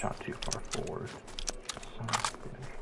shot too far forward. Son of a bitch.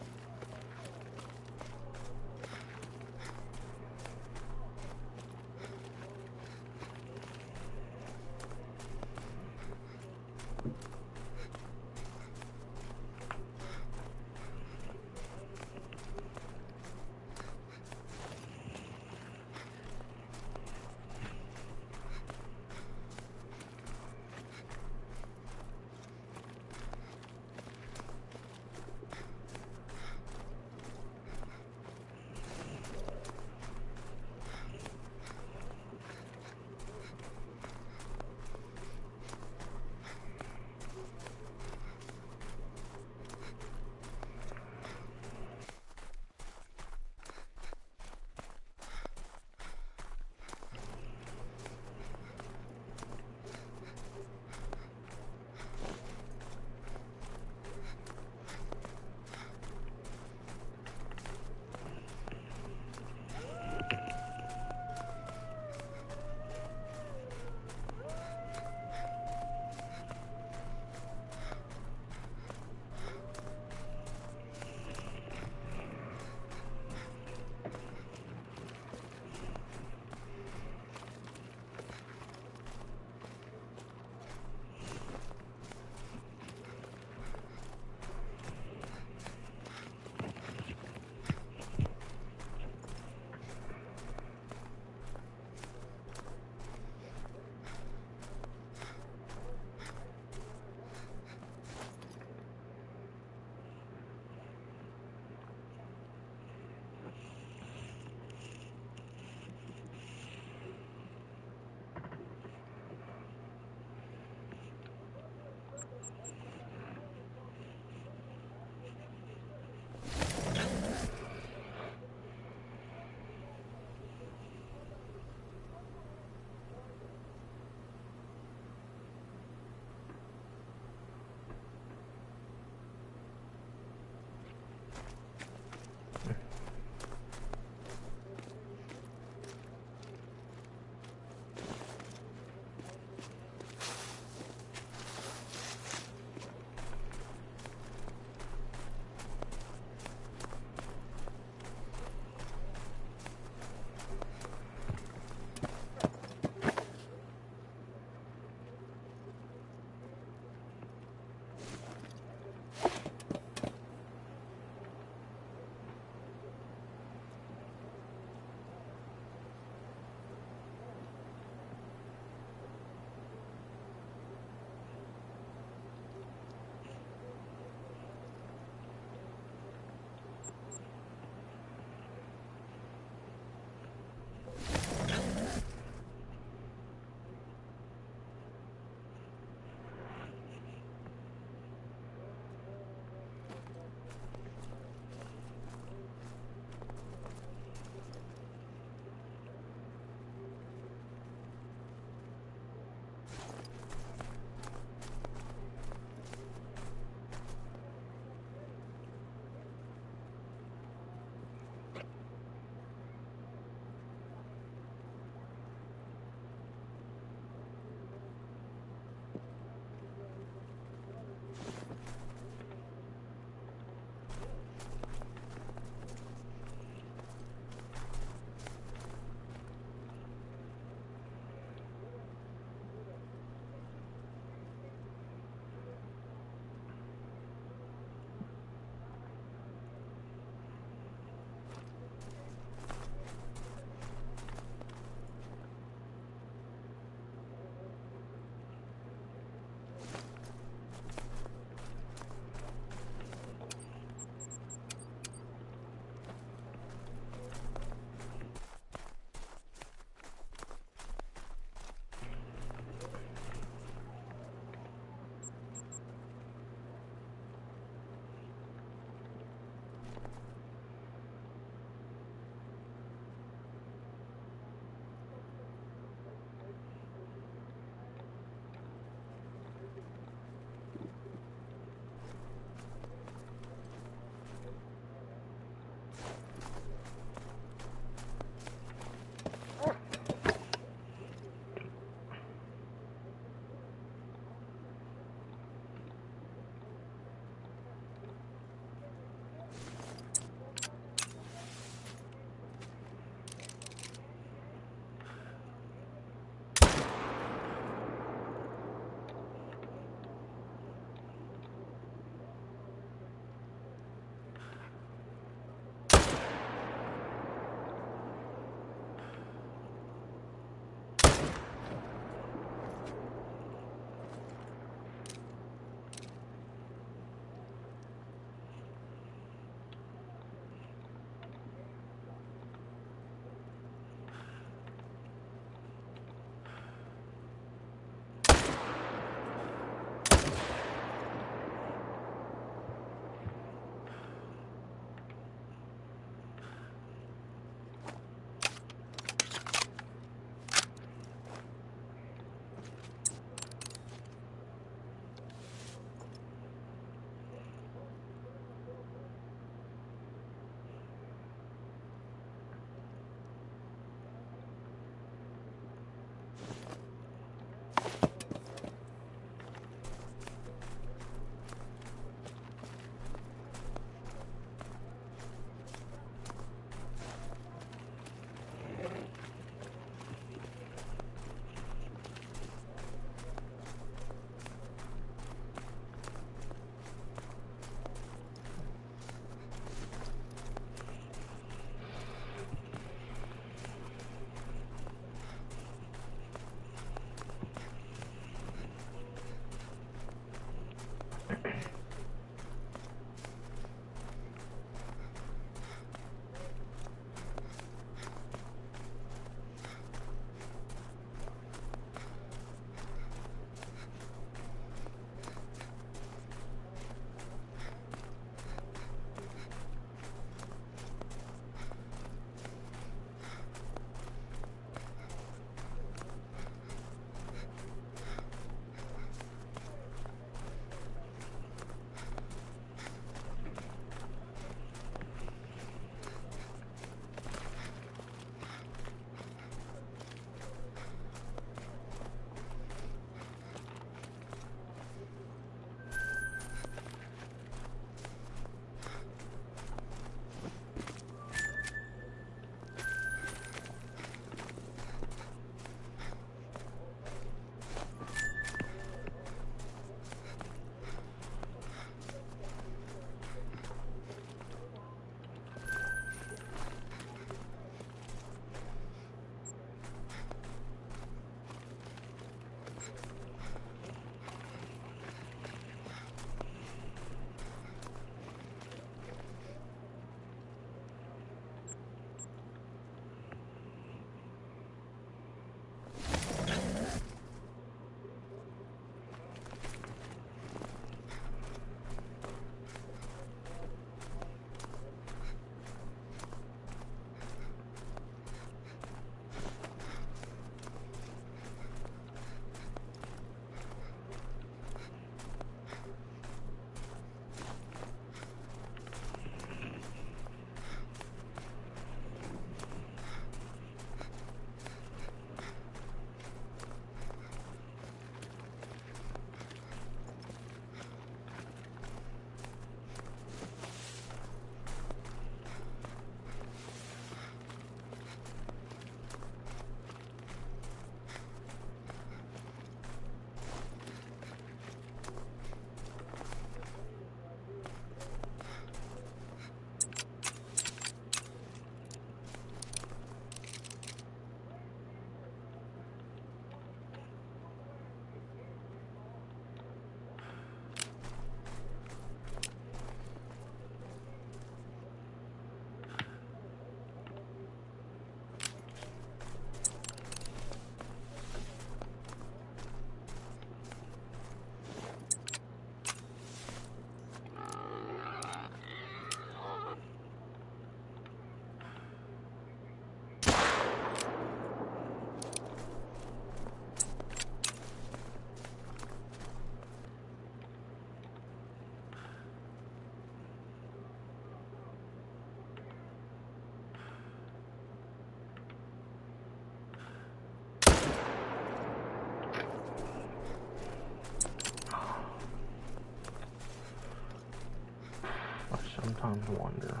Sounds wonder.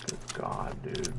Good God, dude.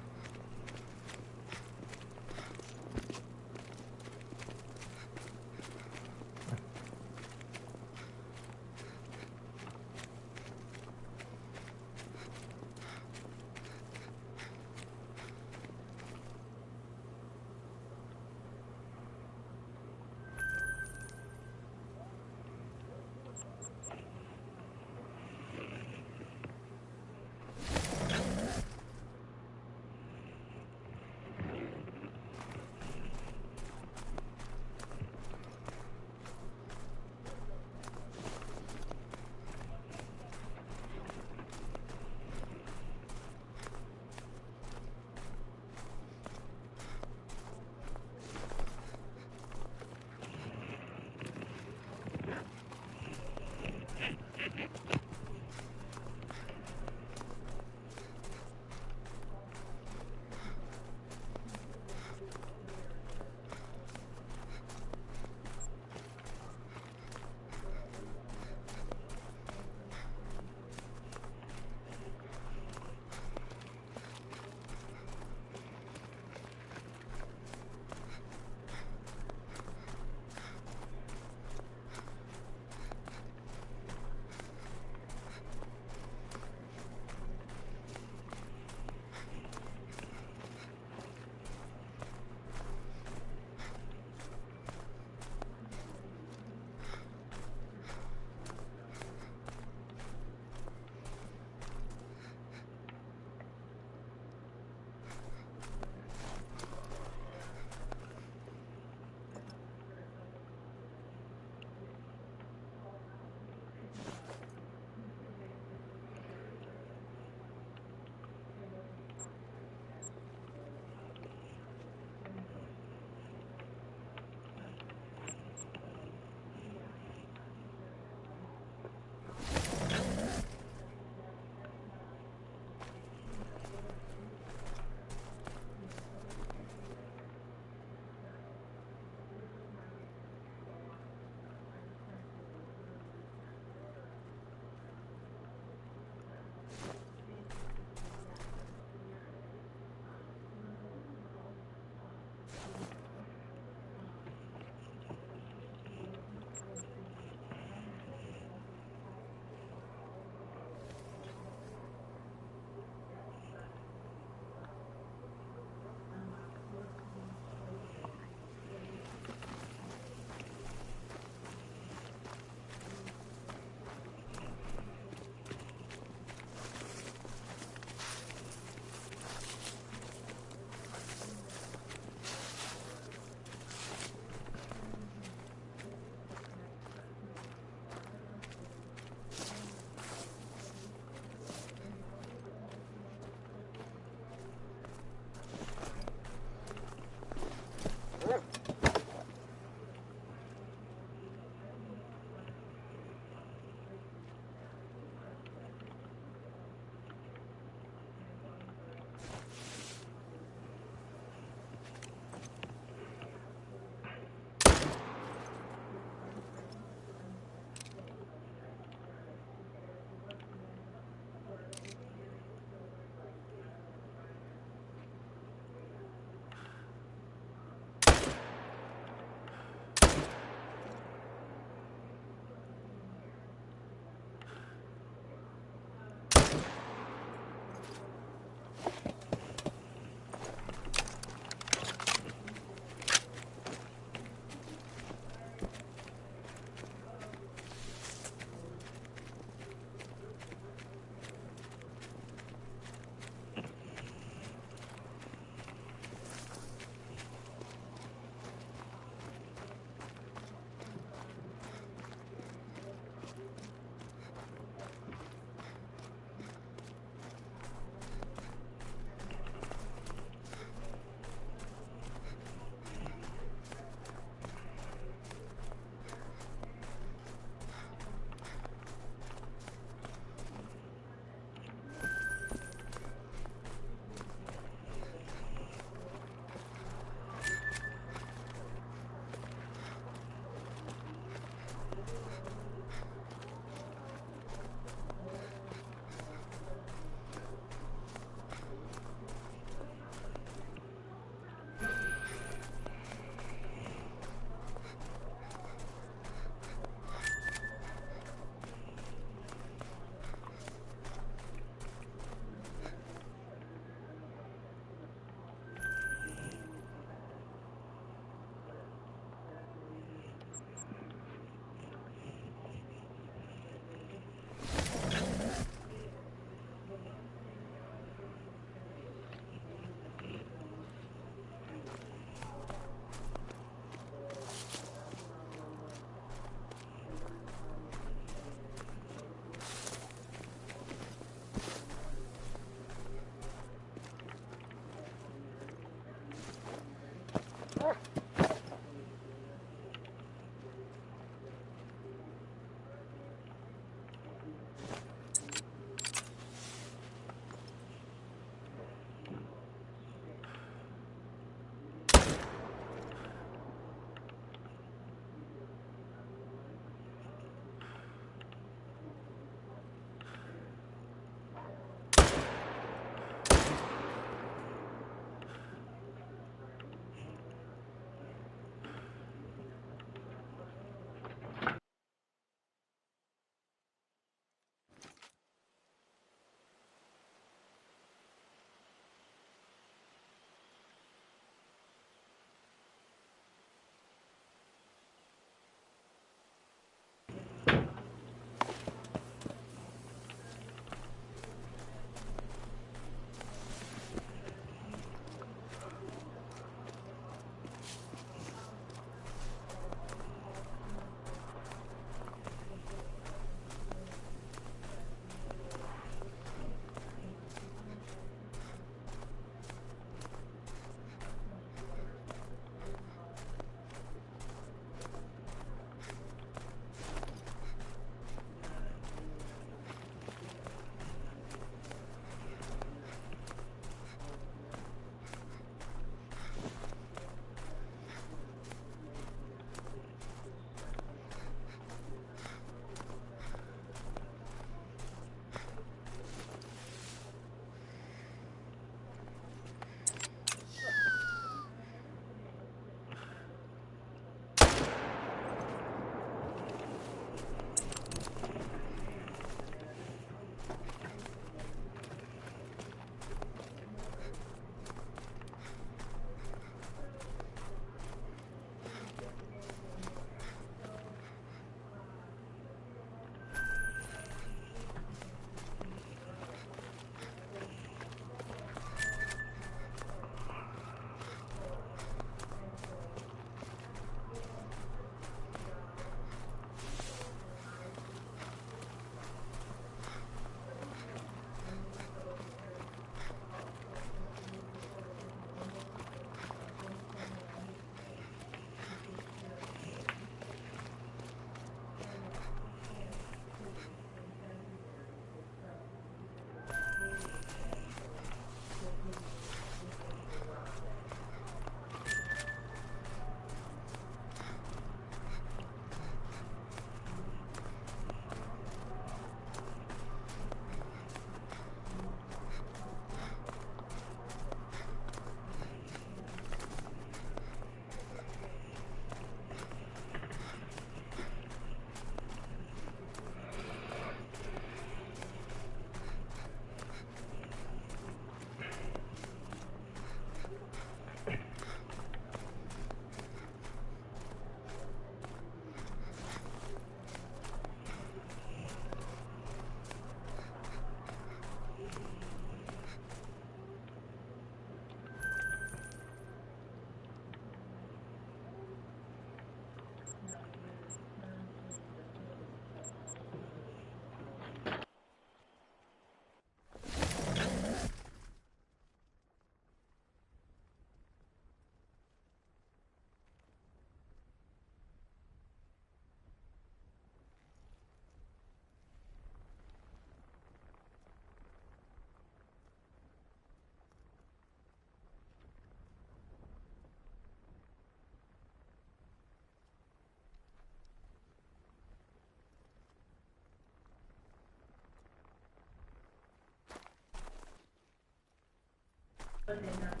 but they're not.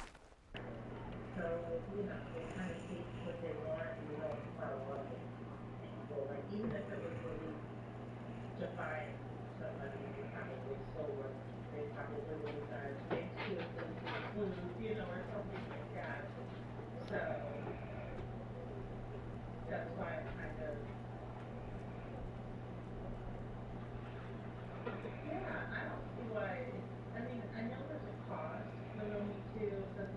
So, they kind of take what they want and they don't follow up with people. Like, even if it was really to find somebody who probably still would, they probably would have make soup into food, or something like that. So, that's why I'm kind of, yeah, I don't see why, I mean, I know there's a cost, but only too, but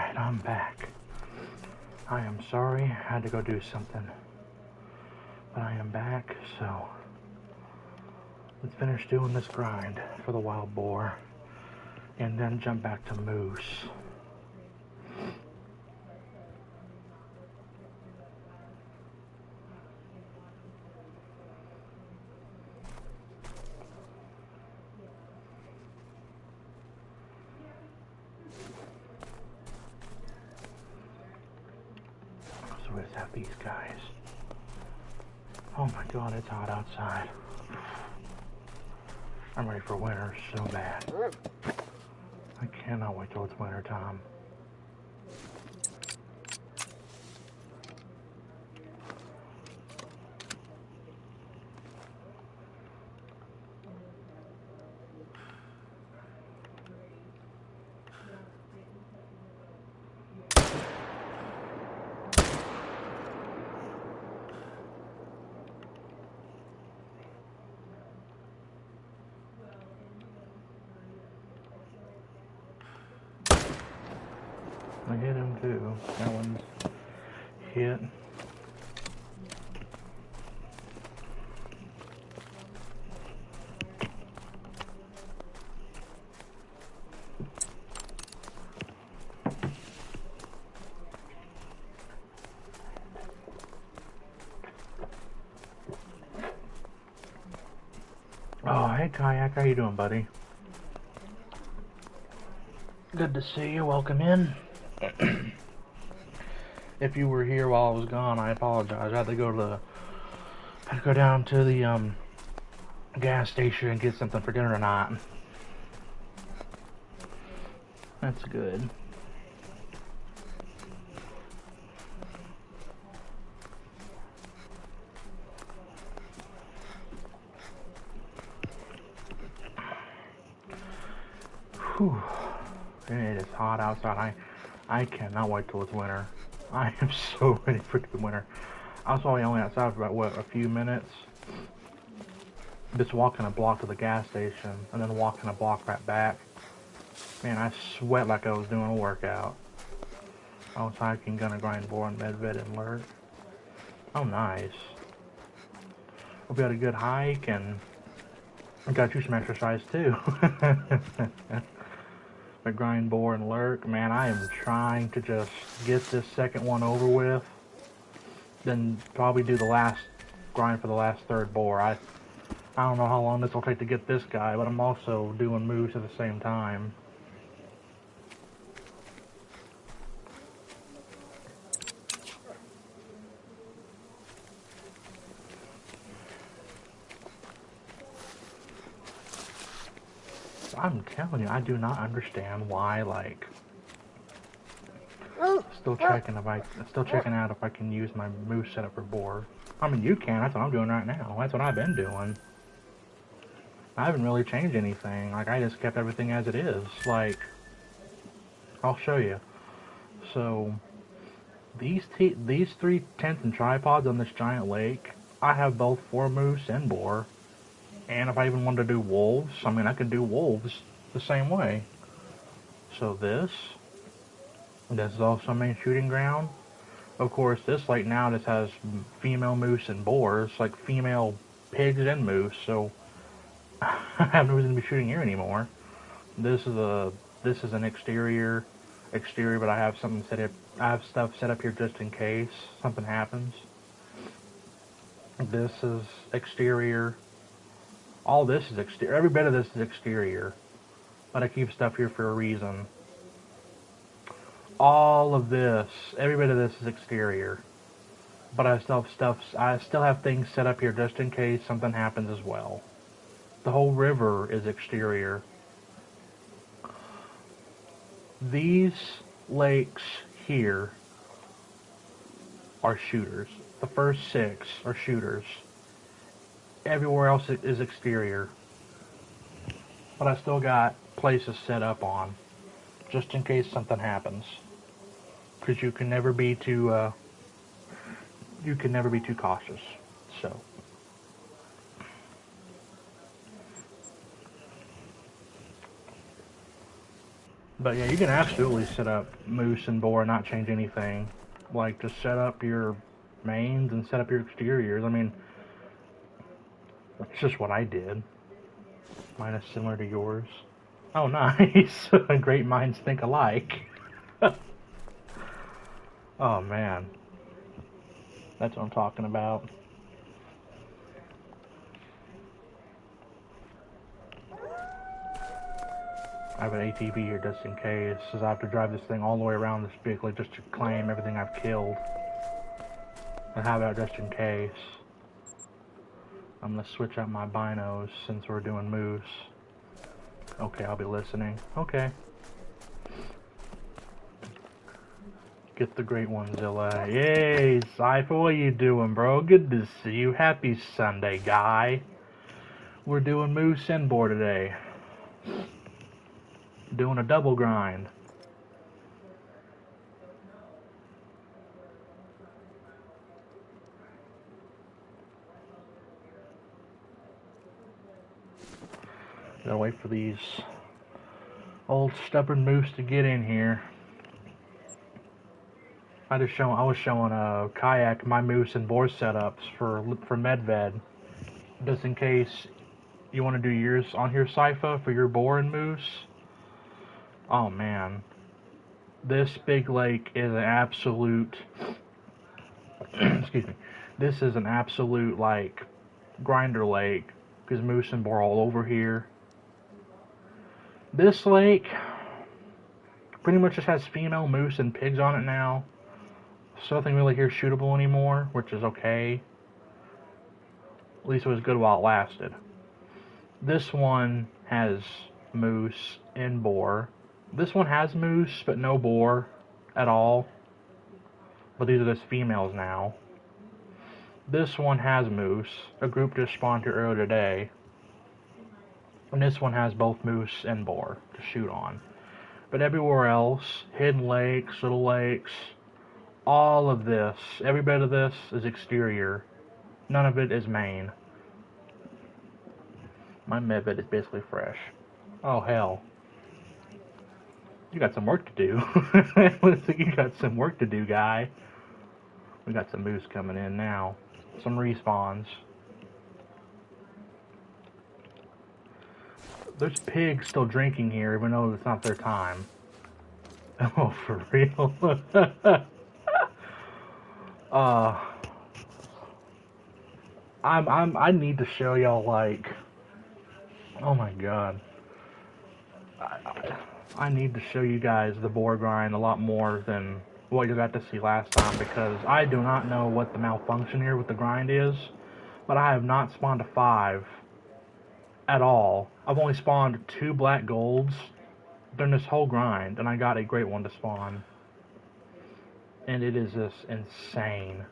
Alright, I'm back. I am sorry, I had to go do something. But I am back, so let's finish doing this grind for the wild boar. And then jump back to moose. So let's have these guys. Oh my god, it's hot outside. I'm ready for winter so bad. I cannot wait till it's winter time. I hit him too. That one's hit. Oh, hey Kayak, how you doing, buddy? Good to see you. Welcome in. If you were here while I was gone, I apologize. I had to go down to the gas station and get something for dinner tonight. That's good. Whew. It is hot outside. I cannot wait till it's winter. I am so ready for the winter. I was probably only outside for about, what, a few minutes? Just walking a block to the gas station, and then walking a block right back. Man, I sweat like I was doing a workout. I was hiking, gonna grind boar in Medved and Lurk. Oh, nice. Hope you had a good hike, and I got you some exercise, too. But grind boar and Lurk, man, I am trying to just get this second one over with. Then probably do the last grind for the last third boar. I don't know how long this will take to get this guy, but I'm also doing moves at the same time. I'm telling you, I do not understand why, like, still checking out if I can use my moose setup for boar. I mean, you can. That's what I'm doing right now. That's what I've been doing. I haven't really changed anything. Like, I just kept everything as it is. Like, I'll show you. So, these three tents and tripods on this giant lake, I have both for moose and boar. And if I even wanted to do wolves, I mean, I could do wolves the same way. So this is also main shooting ground. Of course, this lake now just has female moose and boars, like female pigs and moose. So I have no reason to be shooting here anymore. This is an exterior, but I have something set up. I have stuff set up here just in case something happens. This is exterior. All this is exterior. Every bit of this is exterior. But I keep stuff here for a reason. All of this, every bit of this is exterior. But I still have things set up here just in case something happens as well. The whole river is exterior. These lakes here are shooters. The first 6 are shooters. Everywhere else is exterior. But I still got places set up on, just in case something happens. Because you can never be too cautious. So. But yeah, you can absolutely set up moose and boar and not change anything. Like, just set up your mains and set up your exteriors. I mean, that's just what I did. Mine is similar to yours. Oh, nice. Great minds think alike. Oh, man. That's what I'm talking about. I have an ATV here just in case, as I have to drive this thing all the way around this vehicle just to claim everything I've killed. And how about just in case? I'm gonna switch out my binos since we're doing moose. Okay, I'll be listening. Okay. Get the great one, Zilla. Yay, Cypher, what you doing, bro? Good to see you. Happy Sunday, guy. We're doing moose and boar today. Doing a double grind. Gotta wait for these old stubborn moose to get in here. I was showing a kayak my moose and boar setups for Medved, just in case you want to do yours on here, Cypher, for your boar and moose. Oh man, this big lake is an absolute. Excuse me. This is an absolute like grinder lake because moose and boar all over here. This lake pretty much just has female moose and pigs on it now. So nothing really here shootable anymore, which is okay. At least it was good while it lasted. This one has moose and boar. This one has moose, but no boar at all. But these are just females now. This one has moose. A group just spawned here earlier today. And this one has both moose and boar to shoot on. But everywhere else, hidden lakes, little lakes, all of this, every bit of this is exterior. None of it is main. My Medved is basically fresh. Oh, hell. You got some work to do. Looks like you got some work to do, guy. We got some moose coming in now. Some respawns. There's pigs still drinking here, even though it's not their time. Oh, for real? I need to show y'all, like, oh my god. I need to show you guys the boar grind a lot more than what you got to see last time, because I do not know what the malfunction here with the grind is, but I have not spawned a 5 at all. I've only spawned 2 black golds during this whole grind, and I got a great one to spawn. And it is just insane.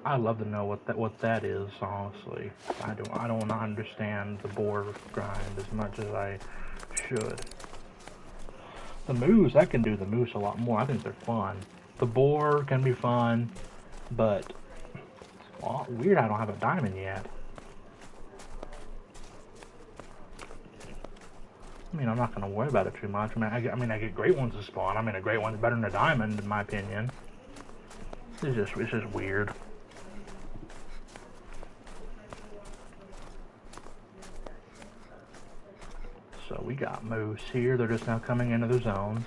I'd love to know what that is, honestly. I don't understand the boar grind as much as I should. The moose, I can do the moose a lot more. I think they're fun. The boar can be fun, but well, weird I don't have a diamond yet. I mean, I'm not gonna worry about it too much. I mean, I get great ones to spawn. I mean, a great one's better than a diamond, in my opinion. It's just weird. So we got moose here. They're just now coming into their zones.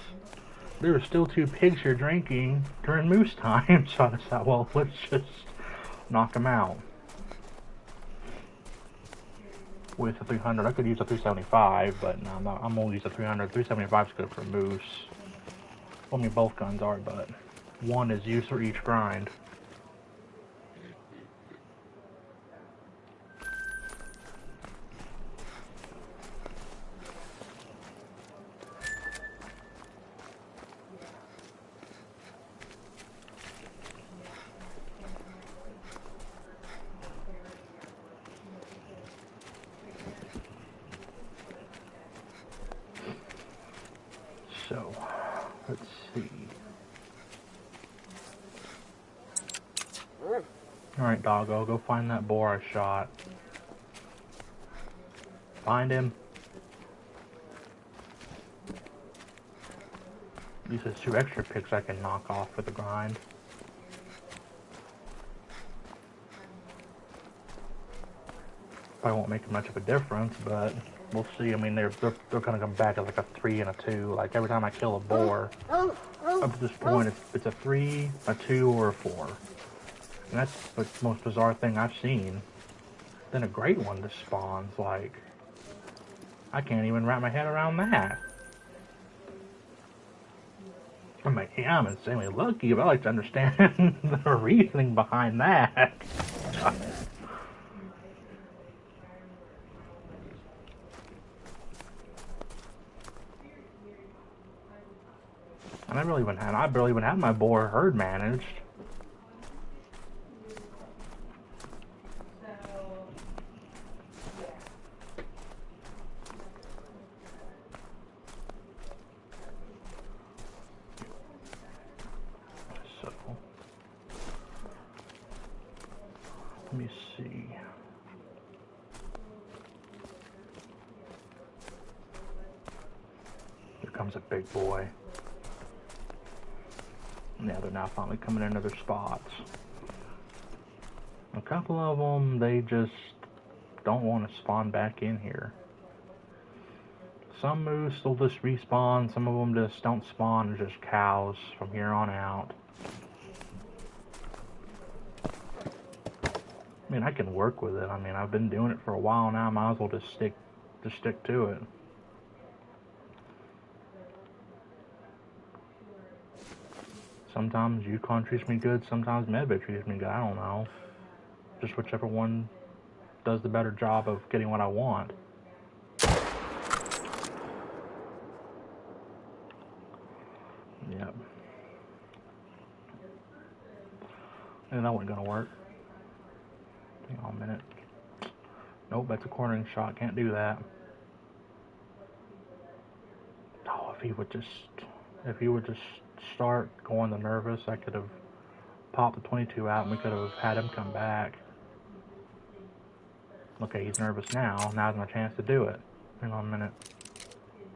There are still 2 pigs here drinking during moose time. So I decided, well, let's just knock them out. With a 300, I could use a 375, but no, I'm gonna use a 300. 375 is good for moose. Well, I mean, both guns are, but one is used for each grind. So, let's see. Alright, doggo, go find that boar I shot. Find him. At least there's 2 extra picks I can knock off for the grind. Probably won't make much of a difference, but we'll see. I mean, they're gonna come back at like a 3 and a 2. Like every time I kill a boar, up to this point, it's a 3, a 2, or a 4. And that's the most bizarre thing I've seen. Then a great one just spawns. Like, I can't even wrap my head around that. I'm like, yeah, I'm insanely lucky, but I like to understand the reasoning behind that. And I barely even had my boar herd managed. So, let me see. Here comes a big boy. Yeah, they're now finally coming into their spots. A couple of them, they just don't want to spawn back in here. Some moose will just respawn, some of them just don't spawn, they're just cows from here on out. I mean, I can work with it. I mean, I've been doing it for a while now, might as well just stick to it. Sometimes Yukon treats me good, sometimes Medved treats me good, I don't know. Just whichever one does the better job of getting what I want. Yep. And that wasn't gonna work. Hang on a minute. Nope, that's a cornering shot, can't do that. Oh, if he would just start going the nervous, I could have popped the 22 out and we could have had him come back. Okay, he's nervous now. Now's my chance to do it. Hang on a minute.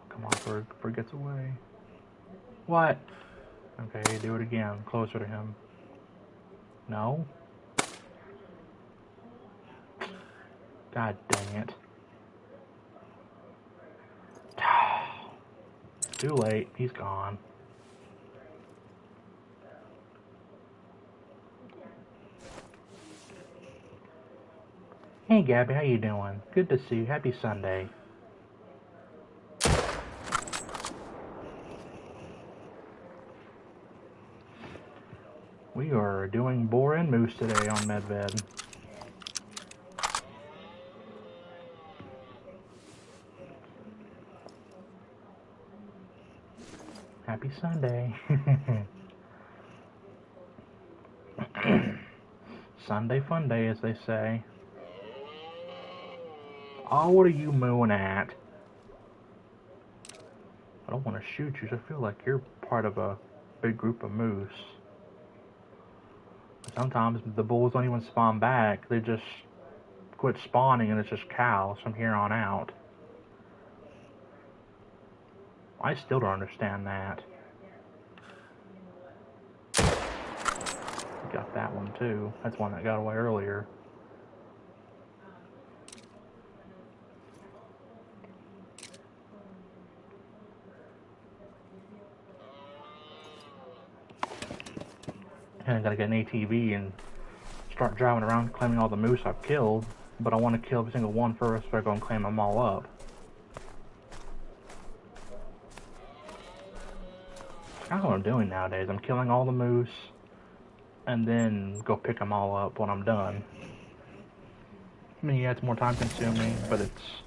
Come on, before he gets away. What? Okay, do it again. Closer to him. No? God dang it. Too late. He's gone. Hey Gabby, how you doing? Good to see you. Happy Sunday. We are doing boar and moose today on Medved. Happy Sunday. Sunday fun day, as they say. Oh, what are you mooing at? I don't want to shoot you, so I feel like you're part of a big group of moose. Sometimes the bulls don't even spawn back, they just quit spawning and it's just cows from here on out. I still don't understand that. Got that one too. That's one that got away earlier. And I gotta get an ATV and start driving around claiming all the moose I've killed, but I want to kill every single one first before I go and claim them all up. That's what I'm doing nowadays. I'm killing all the moose and then go pick them all up when I'm done. I mean, yeah, it's more time consuming, but it's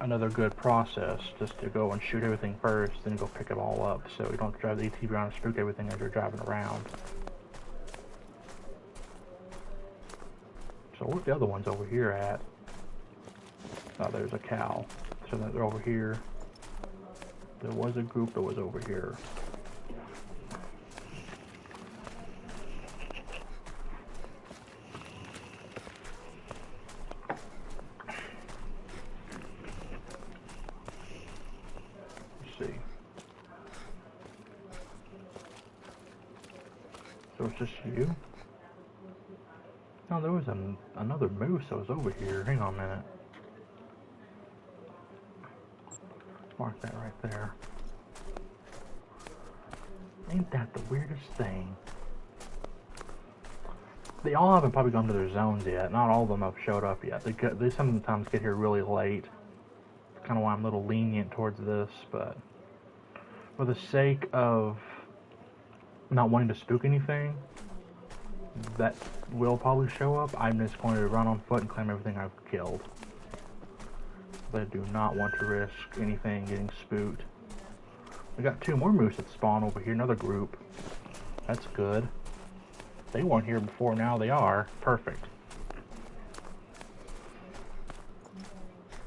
another good process just to go and shoot everything first, then go pick it all up so you don't have to drive the ATV around and spook everything as you're driving around. So where's the other ones over here at? Oh, there's a cow. So they're over here. There was a group that was over here. Just you? No, there was another moose that was over here. Hang on a minute. Mark that right there. Ain't that the weirdest thing? They all haven't probably gone to their zones yet. Not all of them have showed up yet. They sometimes get here really late. That's kind of why I'm a little lenient towards this, but for the sake of not wanting to spook anything that will probably show up, I'm just going to run on foot and claim everything I've killed. But I do not want to risk anything getting spooked. We got 2 more moose that spawn over here, another group. That's good. They weren't here before, now they are. Perfect.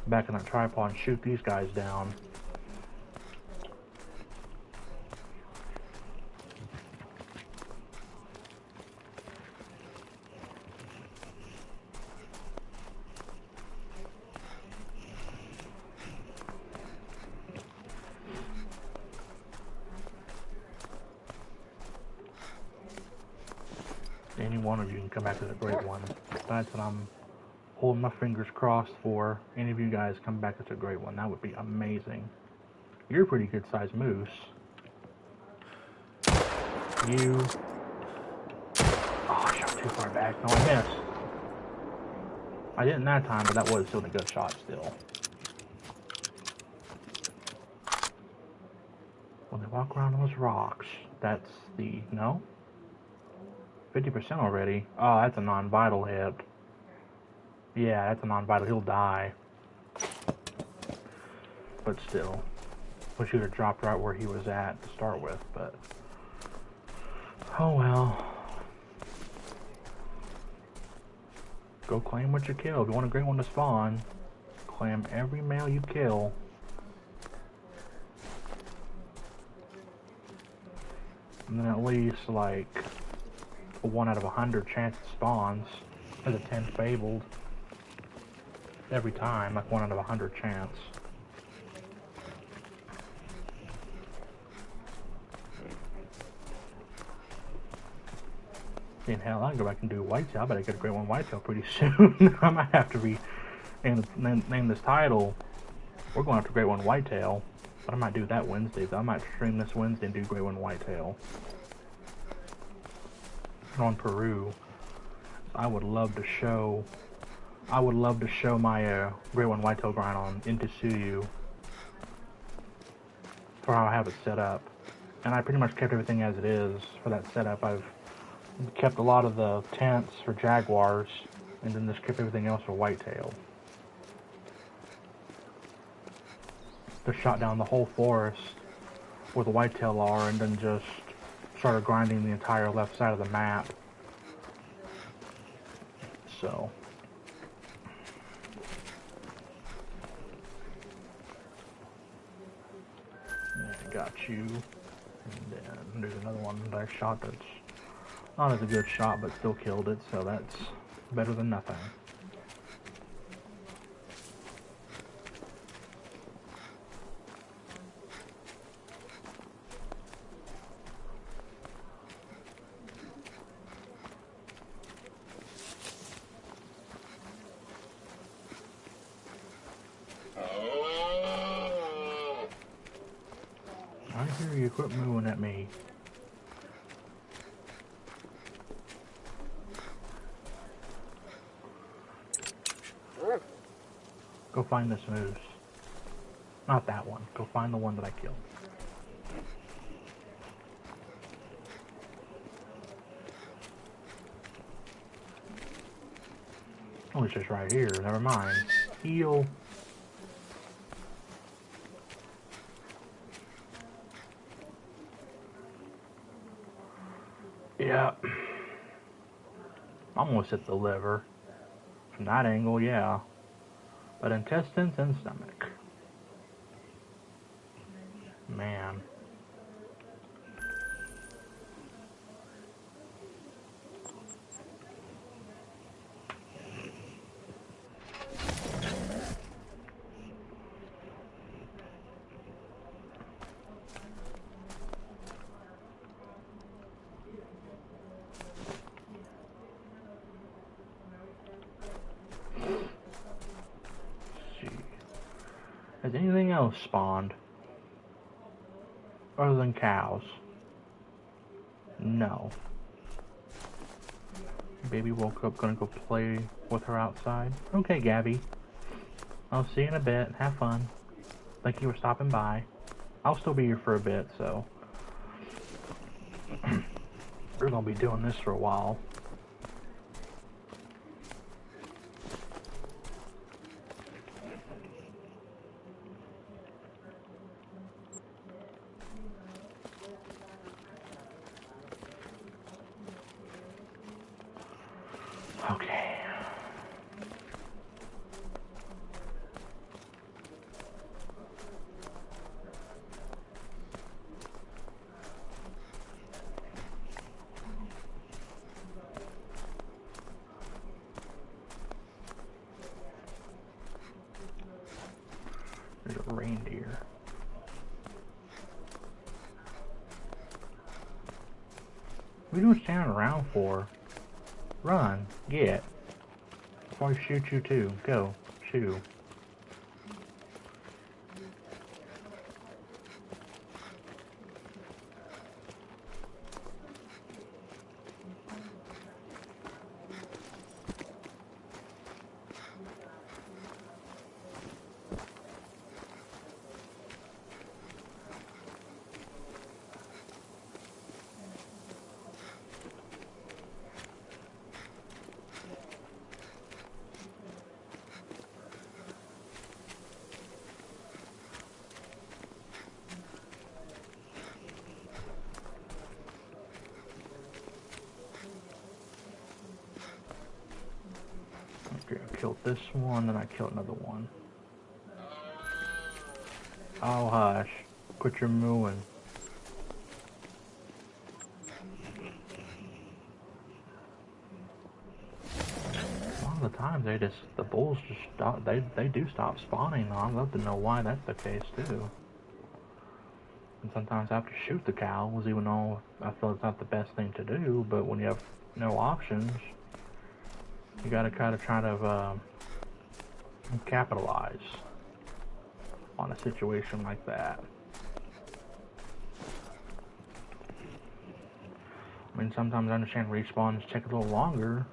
Back in that tripod and shoot these guys down. Any one of you can come back to the Great One. That's what I'm holding my fingers crossed for. Any of you guys come back to the Great One. That would be amazing. You're a pretty good sized moose. You... Oh, I shot too far back. No, I missed. I didn't that time, but that was still a good shot still. When they walk around those rocks, that's the... No? 50% already. Oh, that's a non-vital hit. Yeah, that's a non-vital. He'll die. But still. Wish he would have dropped right where he was at to start with, but... Oh well. Go claim what you kill. If you want a Great One to spawn, claim every male you kill. And then at least, like... a 1 out of 100 chance it spawns. There's a 10 fabled. Every time, like 1 out of 100 chance. In hell, I can go back and do whitetail. I bet I get a Great One whitetail pretty soon. I might have to name this title. We're going after Great One whitetail. But I might do that Wednesday. Though I might stream this Wednesday and do Great One whitetail. On Peru. I would love to show my Great One whitetail grind on into Suyu for how I have it set up. And I pretty much kept everything as it is for that setup. I've kept a lot of the tents for jaguars and then just kept everything else for whitetail. Just shot down the whole forest where the whitetail are and then just started grinding the entire left side of the map. So I got you, and then there's another one that I shot that's not as a good shot but still killed it, so that's better than nothing. I hear you, quit mooing at me. Go find this moose. Not that one. Go find the one that I killed. Oh, it's just right here. Never mind. Heal. Yeah. Almost hit the liver. From that angle, yeah. But intestines and stomach. Man. Has anything else spawned? Other than cows? No. Baby woke up, gonna go play with her outside. Okay, Gabby. I'll see you in a bit. Have fun. Thank you for stopping by. I'll still be here for a bit, so we're gonna be doing this for a while. Okay. There's a reindeer. What are you doing standing around for? Run. Get. Before I shoot you too. Go. Shoot. Okay, I killed this one, then I killed another one. Oh, hush. Quit your mooing. A lot of the time, the bulls just stop, they do stop spawning, though. I'd love to know why that's the case, too. And sometimes I have to shoot the cows, even though I feel it's not the best thing to do, but when you have no options, you gotta kind of try to capitalize on a situation like that. I mean, sometimes I understand respawns take a little longer,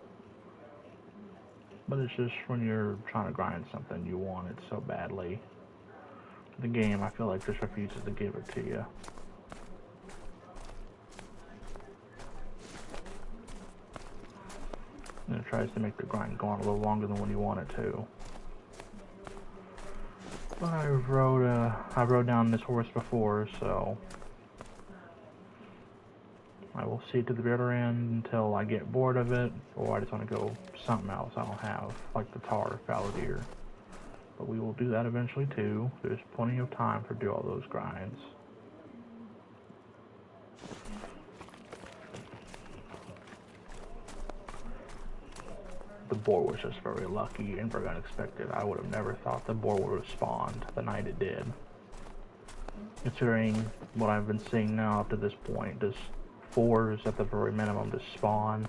but it's just when you're trying to grind something you want it so badly. The game, I feel like, just refuses to give it to you. And it tries to make the grind go on a little longer than when you want it to. But I rode down this horse before, so I will see to the bitter end until I get bored of it, or I just want to go something else I don't have, like the tar fallow deer. But we will do that eventually too. There's plenty of time to do all those grinds. The boar was just very lucky and very unexpected. I would have never thought the boar would have spawned the night it did. Considering what I've been seeing now up to this point, just 4s at the very minimum to spawn.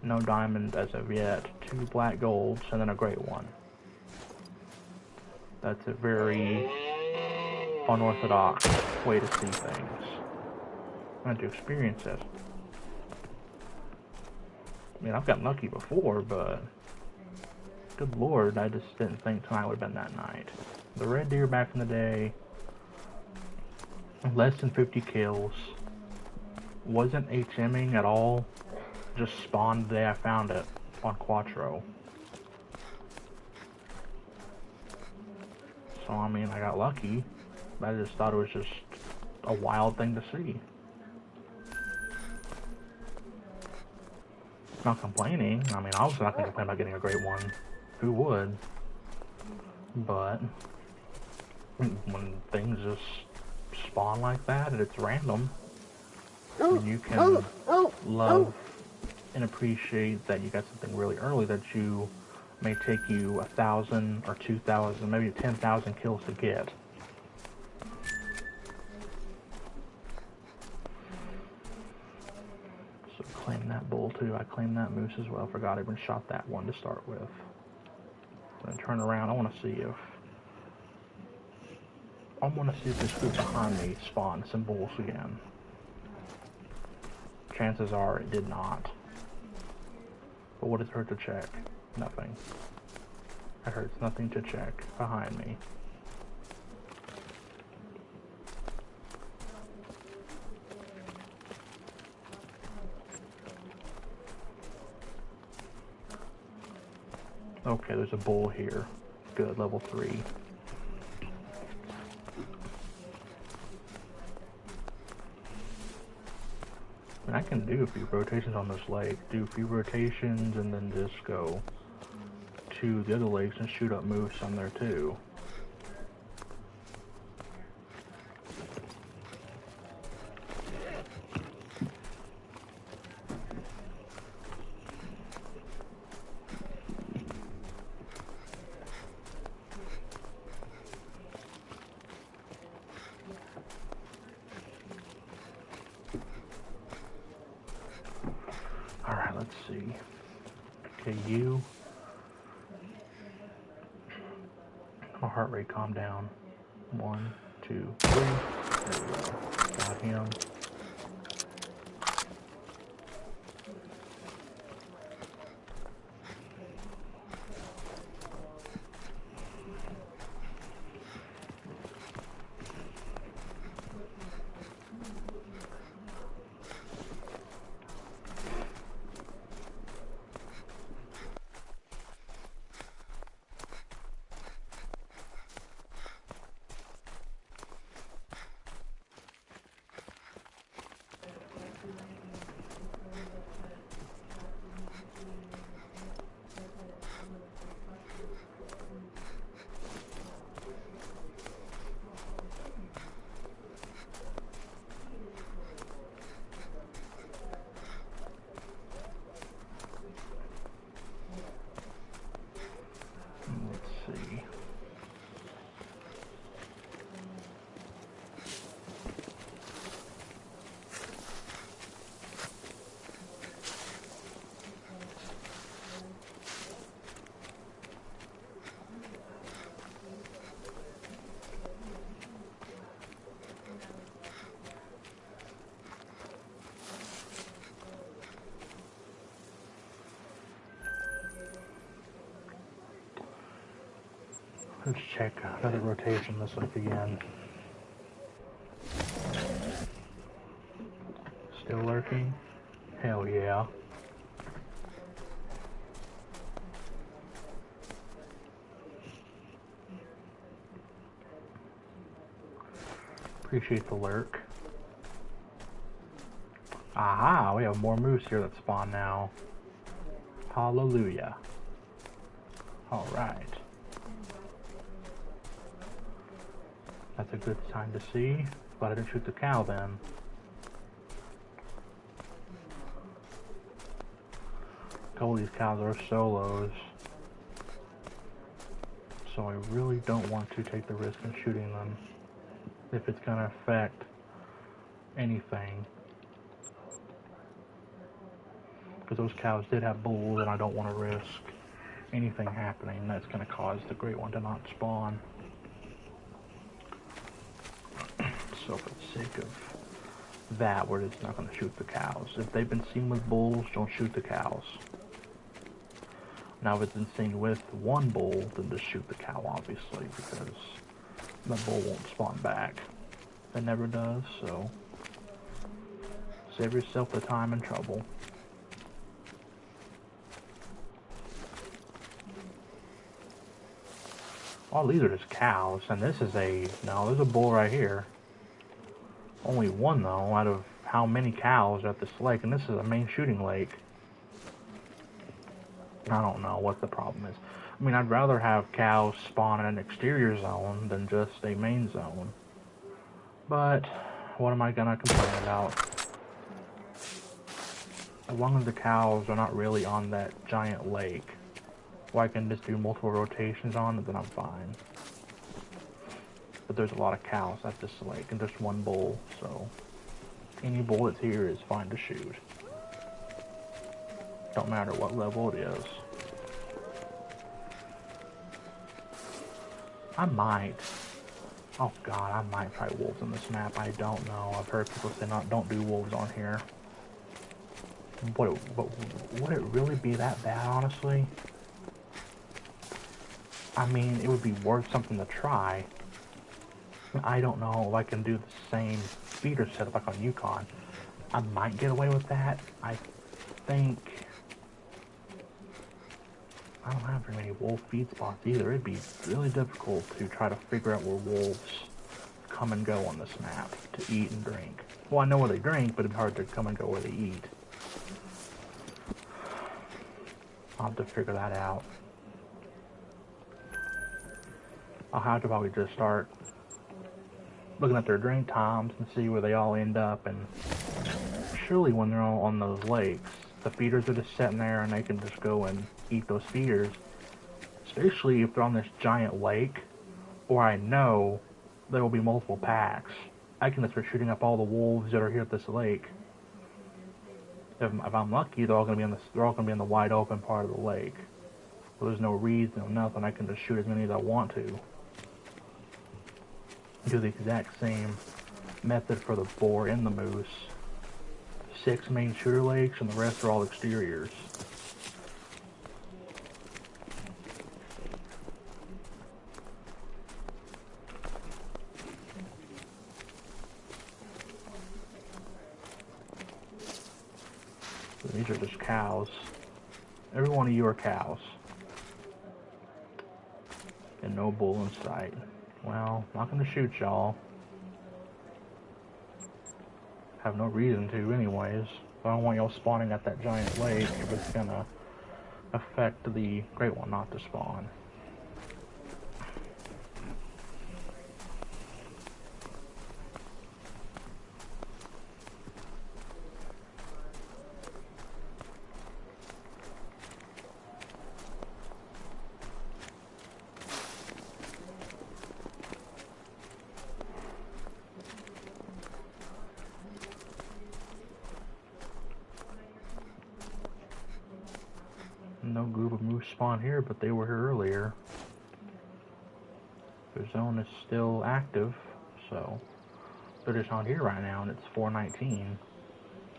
No diamond as of yet, 2 black golds, and then a great one. That's a very unorthodox way to see things. I had to experience it. I mean, I've gotten lucky before, but good lord, I just didn't think tonight would have been that night. The red deer back in the day, less than 50 kills, wasn't HMing at all, just spawned the day I found it on Quattro. So, I mean, I got lucky, but I just thought it was just a wild thing to see. Not complaining. I mean, obviously not going to complain about getting a great one. Who would? But when things just spawn like that and it's random, and you can love and appreciate that you got something really early that you may take you 1,000 or 2,000, maybe 10,000 kills to get. So claim that bull too. I claimed that moose as well. Forgot I even shot that one to start with. I'm gonna turn around. I want to see if I want to see if this group behind me spawned some bulls again. Chances are it did not. But what does it hurt to check? Nothing. It hurts nothing to check behind me. Okay, there's a bull here. Good, level 3. And I can do a few rotations on this lake. Do a few rotations and then just go to the other lakes and shoot up moose on there too. Alright, let's see. Okay, you. My heart rate calm down. 1, 2, 3. There we go. Got him. Let's check another rotation this week again. Still lurking? Hell yeah. Appreciate the lurk. Aha, we have more moose here that spawn now. Hallelujah. Alright. That's a good sign to see. But I didn't shoot the cow then. A couple of these cows are solos. So I really don't want to take the risk in shooting them if it's going to affect anything. Because those cows did have bulls and I don't want to risk anything happening that's going to cause the great one to not spawn. So for the sake of that, we're just not going to shoot the cows. If they've been seen with bulls, don't shoot the cows. Now if it's been seen with one bull, then just shoot the cow, obviously, because the bull won't spawn back. It never does, so save yourself the time and trouble. All these are just cows, and this is no, there's a bull right here. Only one, though, out of how many cows are at this lake, and this is a main shooting lake. I don't know what the problem is. I mean, I'd rather have cows spawn in an exterior zone than just a main zone. But, what am I gonna complain about? As long as the cows are not really on that giant lake, where I can just do multiple rotations on it, then I'm fine. But there's a lot of cows at this lake, and just one bull, so any bull that's here is fine to shoot. Don't matter what level it is. I might Oh god, I might try wolves on this map. I don't know. I've heard people say don't do wolves on here. But would it really be that bad, honestly? I mean, it would be worth something to try. I don't know if I can do the same feeder setup like on Yukon. I might get away with that. I think I don't have very many wolf feed spots either. It'd be really difficult to try to figure out where wolves come and go on this map to eat and drink. Well, I know where they drink, but it'd be hard to come and go where they eat. I'll have to figure that out. I'll have to probably just start looking at their drink times and see where they all end up, and surely when they're all on those lakes, the feeders are just sitting there and they can just go and eat those feeders, especially if they're on this giant lake, or I know there will be multiple packs. I can just start shooting up all the wolves that are here at this lake. If I'm lucky, they're all gonna be in the wide open part of the lake. So there's no reeds, no nothing. I can just shoot as many as I want to. Do the exact same method for the boar and the moose. 6 main shooter lakes, and the rest are all exteriors. So these are just cows. Every one of you are cows. And no bull in sight. Well, I'm not gonna shoot y'all. Have no reason to anyways. So I don't want y'all spawning at that giant lake if it's gonna affect the great one not to spawn. No group of moose spawn here, but they were here earlier. The zone is still active, so they're just on here right now, and it's 4:19,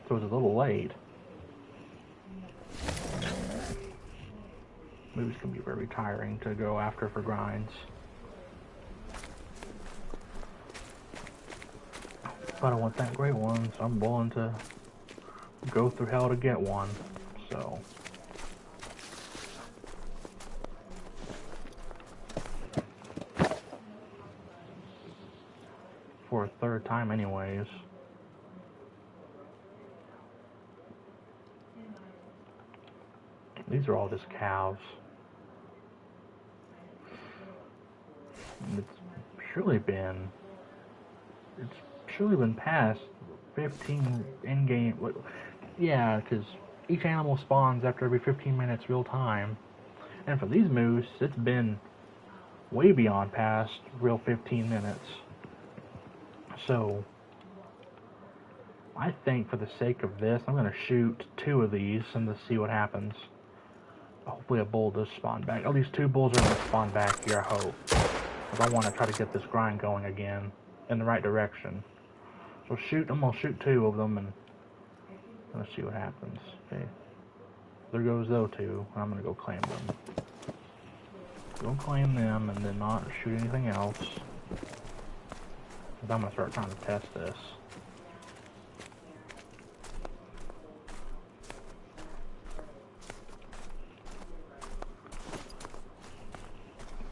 so it's a little late. Moose can be very tiring to go after for grinds. But I want that great one, so I'm willing to go through hell to get one, so. For a third time anyways. These are all just cows. It's surely been past 15 in-game. Yeah, because each animal spawns after every 15 minutes real time. And for these moose, it's been way beyond past real 15 minutes. So, I think for the sake of this, I'm going to shoot 2 of these and just see what happens. Hopefully a bull does spawn back. At least 2 bulls are going to spawn back here, I hope. Because I want to try to get this grind going again in the right direction. So I'm going to shoot 2 of them and let's see what happens. Okay. There goes those 2, and I'm going to go claim them. Go claim them and then not shoot anything else. I'm going to start trying to test this.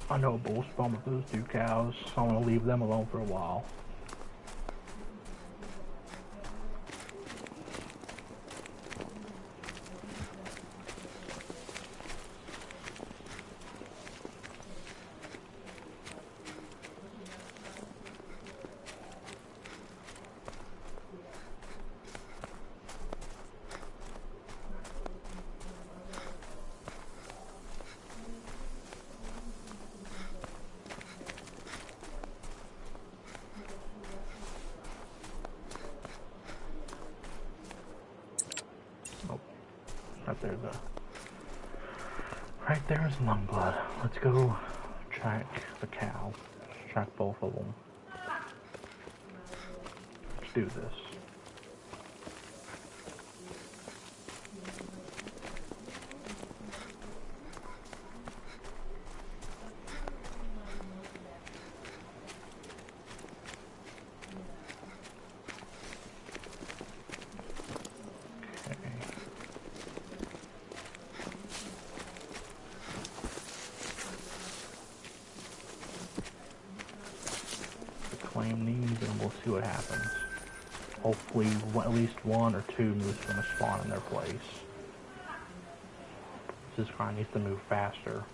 I know a bull spawned with those 2 cows, so I'm going to leave them alone for a while. Right there is Lungblood. Let's go track the cow. Track both of them. do this. Claim these and we'll see what happens. Hopefully at least one or two moose are going to spawn in their place. This grind needs to move faster.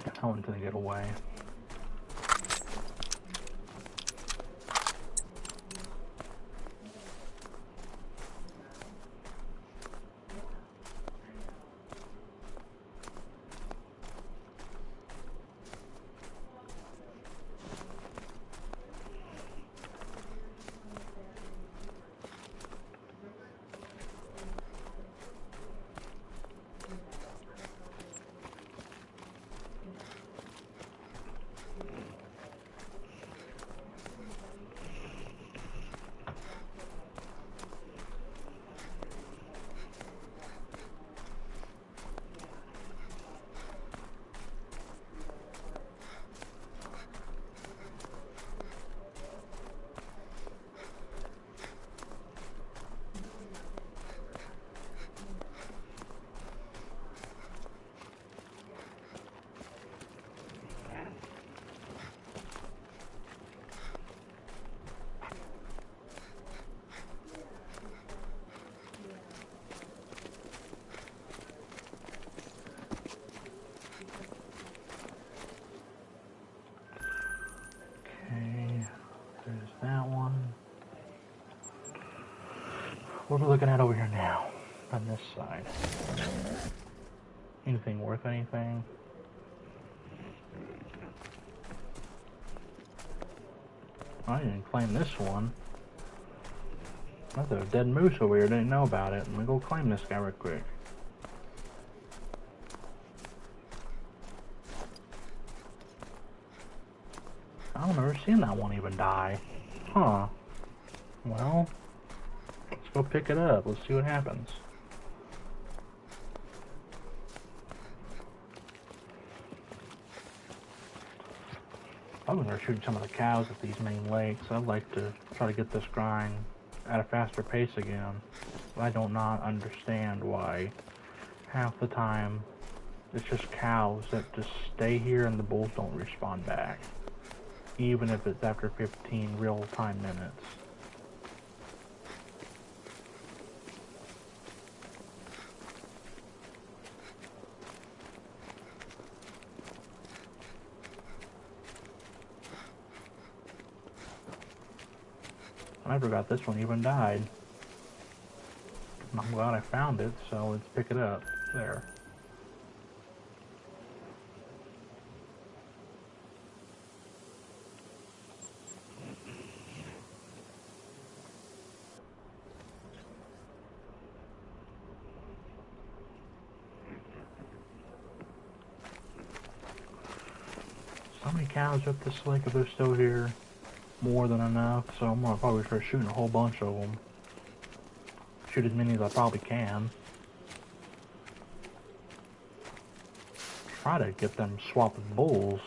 That one's gonna get away. What are we looking at over here now? On this side. Anything worth anything? I didn't claim this one. That's a dead moose over here. Didn't know about it. Let me go claim this guy real quick. I don't remember seeing that one even die. Huh. Well, let's go pick it up. Let's see what happens. I'm going to shoot some of the cows at these main lakes. I'd like to try to get this grind at a faster pace again. I do not understand why half the time it's just cows that just stay here and the bulls don't respond back. Even if it's after 15 real-time minutes. I forgot this one even died. I'm glad I found it, so let's pick it up. There. So many cows up this lake if they're still here. More than enough, so I'm gonna probably start shooting a whole bunch of them. Shoot as many as I probably can. Try to get them swapped with bulls.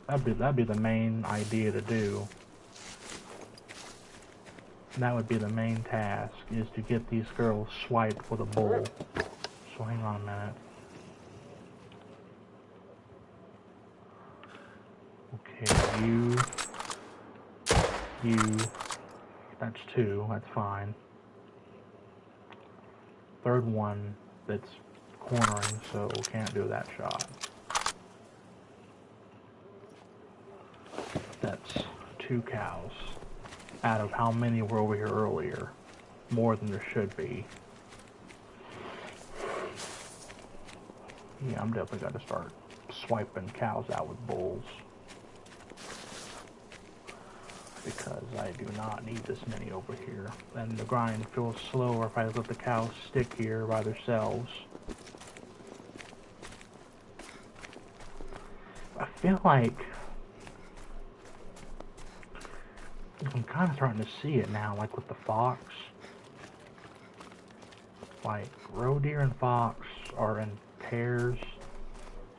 That'd be the main idea to do. That would be the main task, is to get these girls swiped with a bull. So hang on a minute. Okay, you, that's 2, that's fine. Third one that's cornering, so can't do that shot. That's 2 cows. Out of how many were over here earlier? More than there should be. Yeah, I'm definitely going to start swiping cows out with bulls. Because I do not need this many over here. And the grind feels slower if I let the cows stick here by themselves. I feel like I'm kind of starting to see it now, like with the fox. Like, roe deer and fox are in pairs.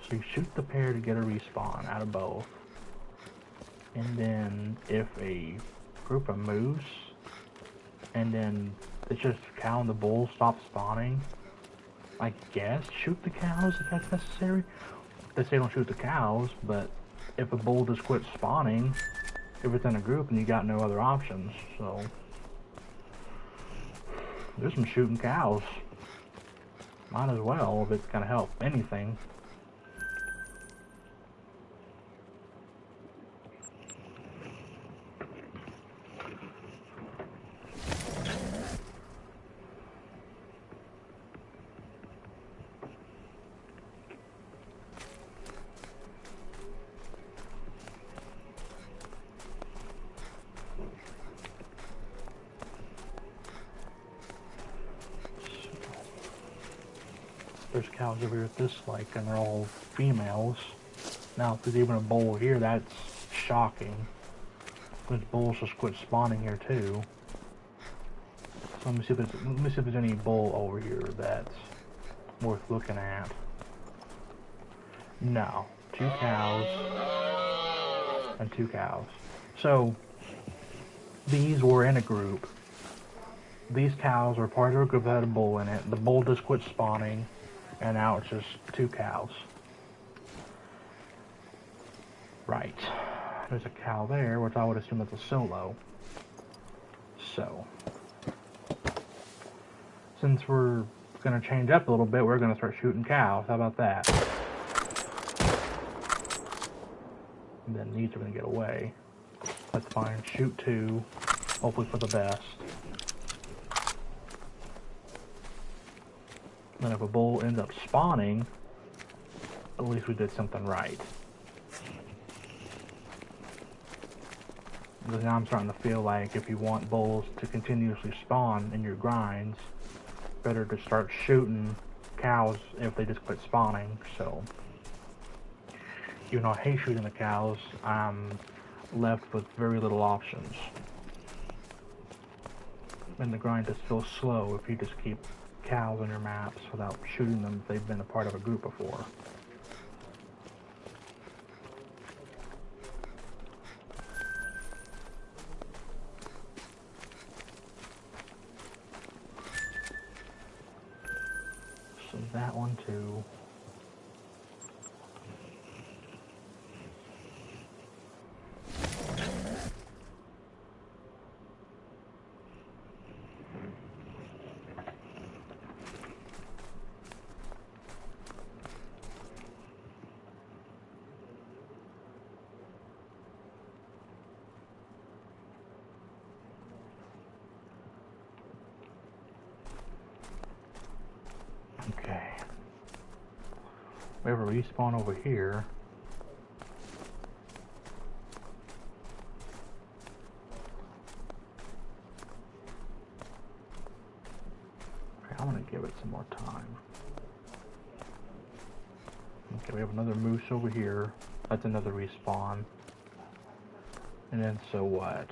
So you shoot the pair to get a respawn out of both. And then if a group of moose, and then it's just cow and the bull stop spawning, I guess shoot the cows if that's necessary. They say don't shoot the cows, but if a bull just quits spawning, if it's in a group and you got no other options, so there's some shooting cows. Might as well if it's gonna help anything. There's cows over here at this lake, and they're all females. Now, if there's even a bull here, that's shocking. Those bulls just quit spawning here too. So let me see if there's any bull over here that's worth looking at. No, 2 cows and 2 cows. So these were in a group. These cows were part of a group that had a bull in it. The bull just quit spawning. And now it's just 2 cows. Right. There's a cow there, which I would assume is a solo. So, since we're going to change up a little bit, we're going to start shooting cows. How about that? And then these are going to get away. That's fine. Shoot 2. Hopefully for the best. And if a bull ends up spawning, at least we did something right. Because now I'm starting to feel like if you want bulls to continuously spawn in your grinds, better to start shooting cows if they just quit spawning. So, even though I hate shooting the cows, I'm left with very little options. And the grind just feels slow if you just keep cows on your maps without shooting them if they've been a part of a group before. So that one too. Okay. We have a respawn over here. Okay, I'm gonna give it some more time. Okay, we have another moose over here. That's another respawn. And then so what?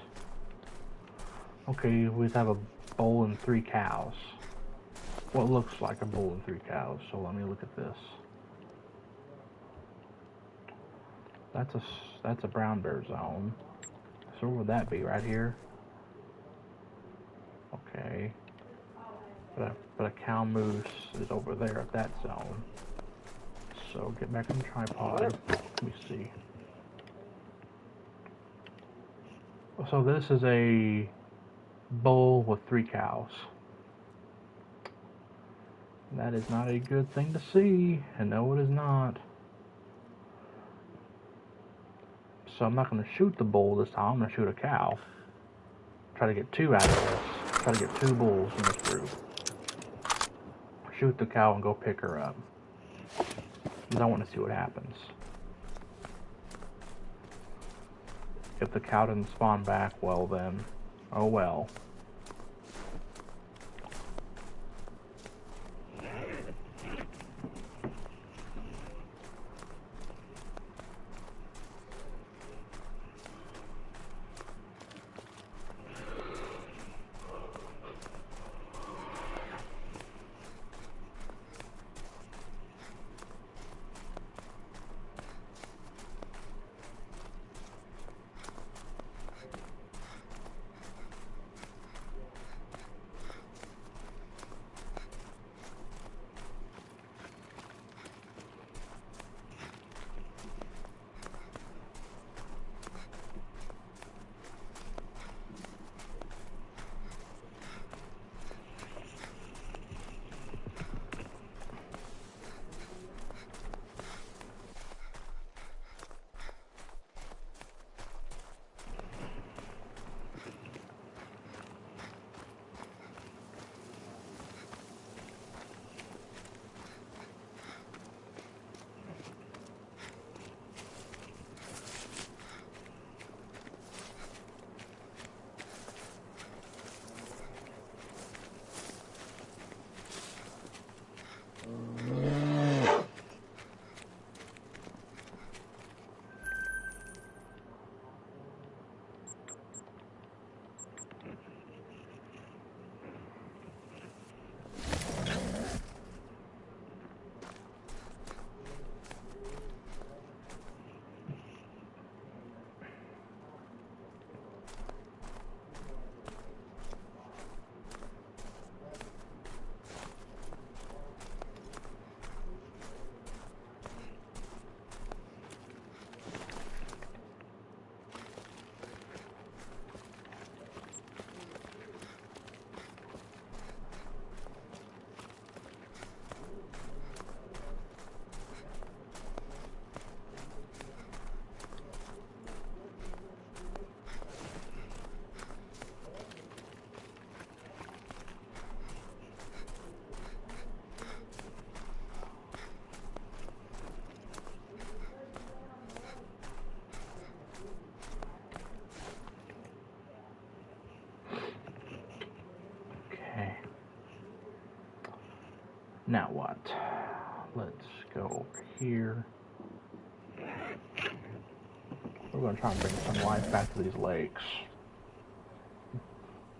Okay, we have a bull and 3 cows. What looks like a bull and 3 cows. So let me look at this. That's a brown bear zone. So where would that be? Right here? Okay. But a cow moose is over there at that zone. So get back on the tripod. Let me see. So this is a bull with 3 cows. That is not a good thing to see, and no, it is not. So I'm not going to shoot the bull this time. I'm going to shoot a cow. Try to get 2 out of this. Try to get 2 bulls in this group. Shoot the cow and go pick her up. Because I want to see what happens. If the cow didn't spawn back, well then, oh well. Now what? Let's go over here. We're going to try and bring some life back to these lakes.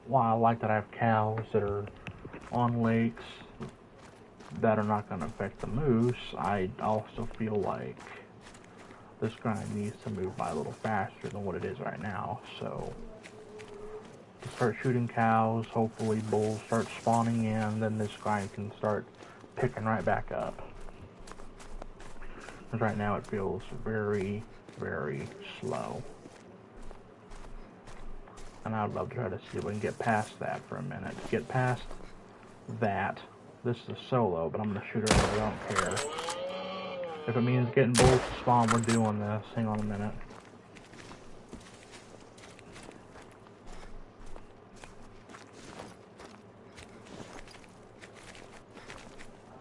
While I like that I have cows that are on lakes that are not going to affect the moose, I also feel like this grind needs to move by a little faster than what it is right now. So, to start shooting cows, hopefully bulls start spawning in, then this grind can start picking right back up. Because right now it feels very, very slow. And I'd love to try to see if we can get past that for a minute. Get past that. This is a solo, but I'm going to shoot her over. I don't care. If it means getting bulls to spawn, we're doing this. Hang on a minute.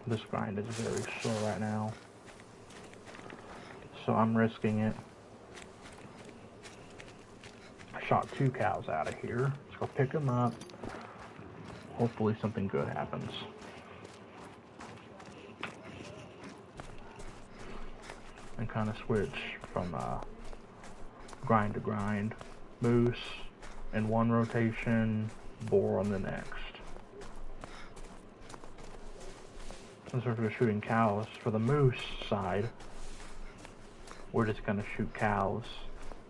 This grind is very slow right now, so I'm risking it. I shot 2 cows out of here. Let's go pick them up. Hopefully something good happens. And kind of switch from grind to grind. Moose in one rotation, boar on the next. Since we're shooting cows, for the moose side, we're just going to shoot cows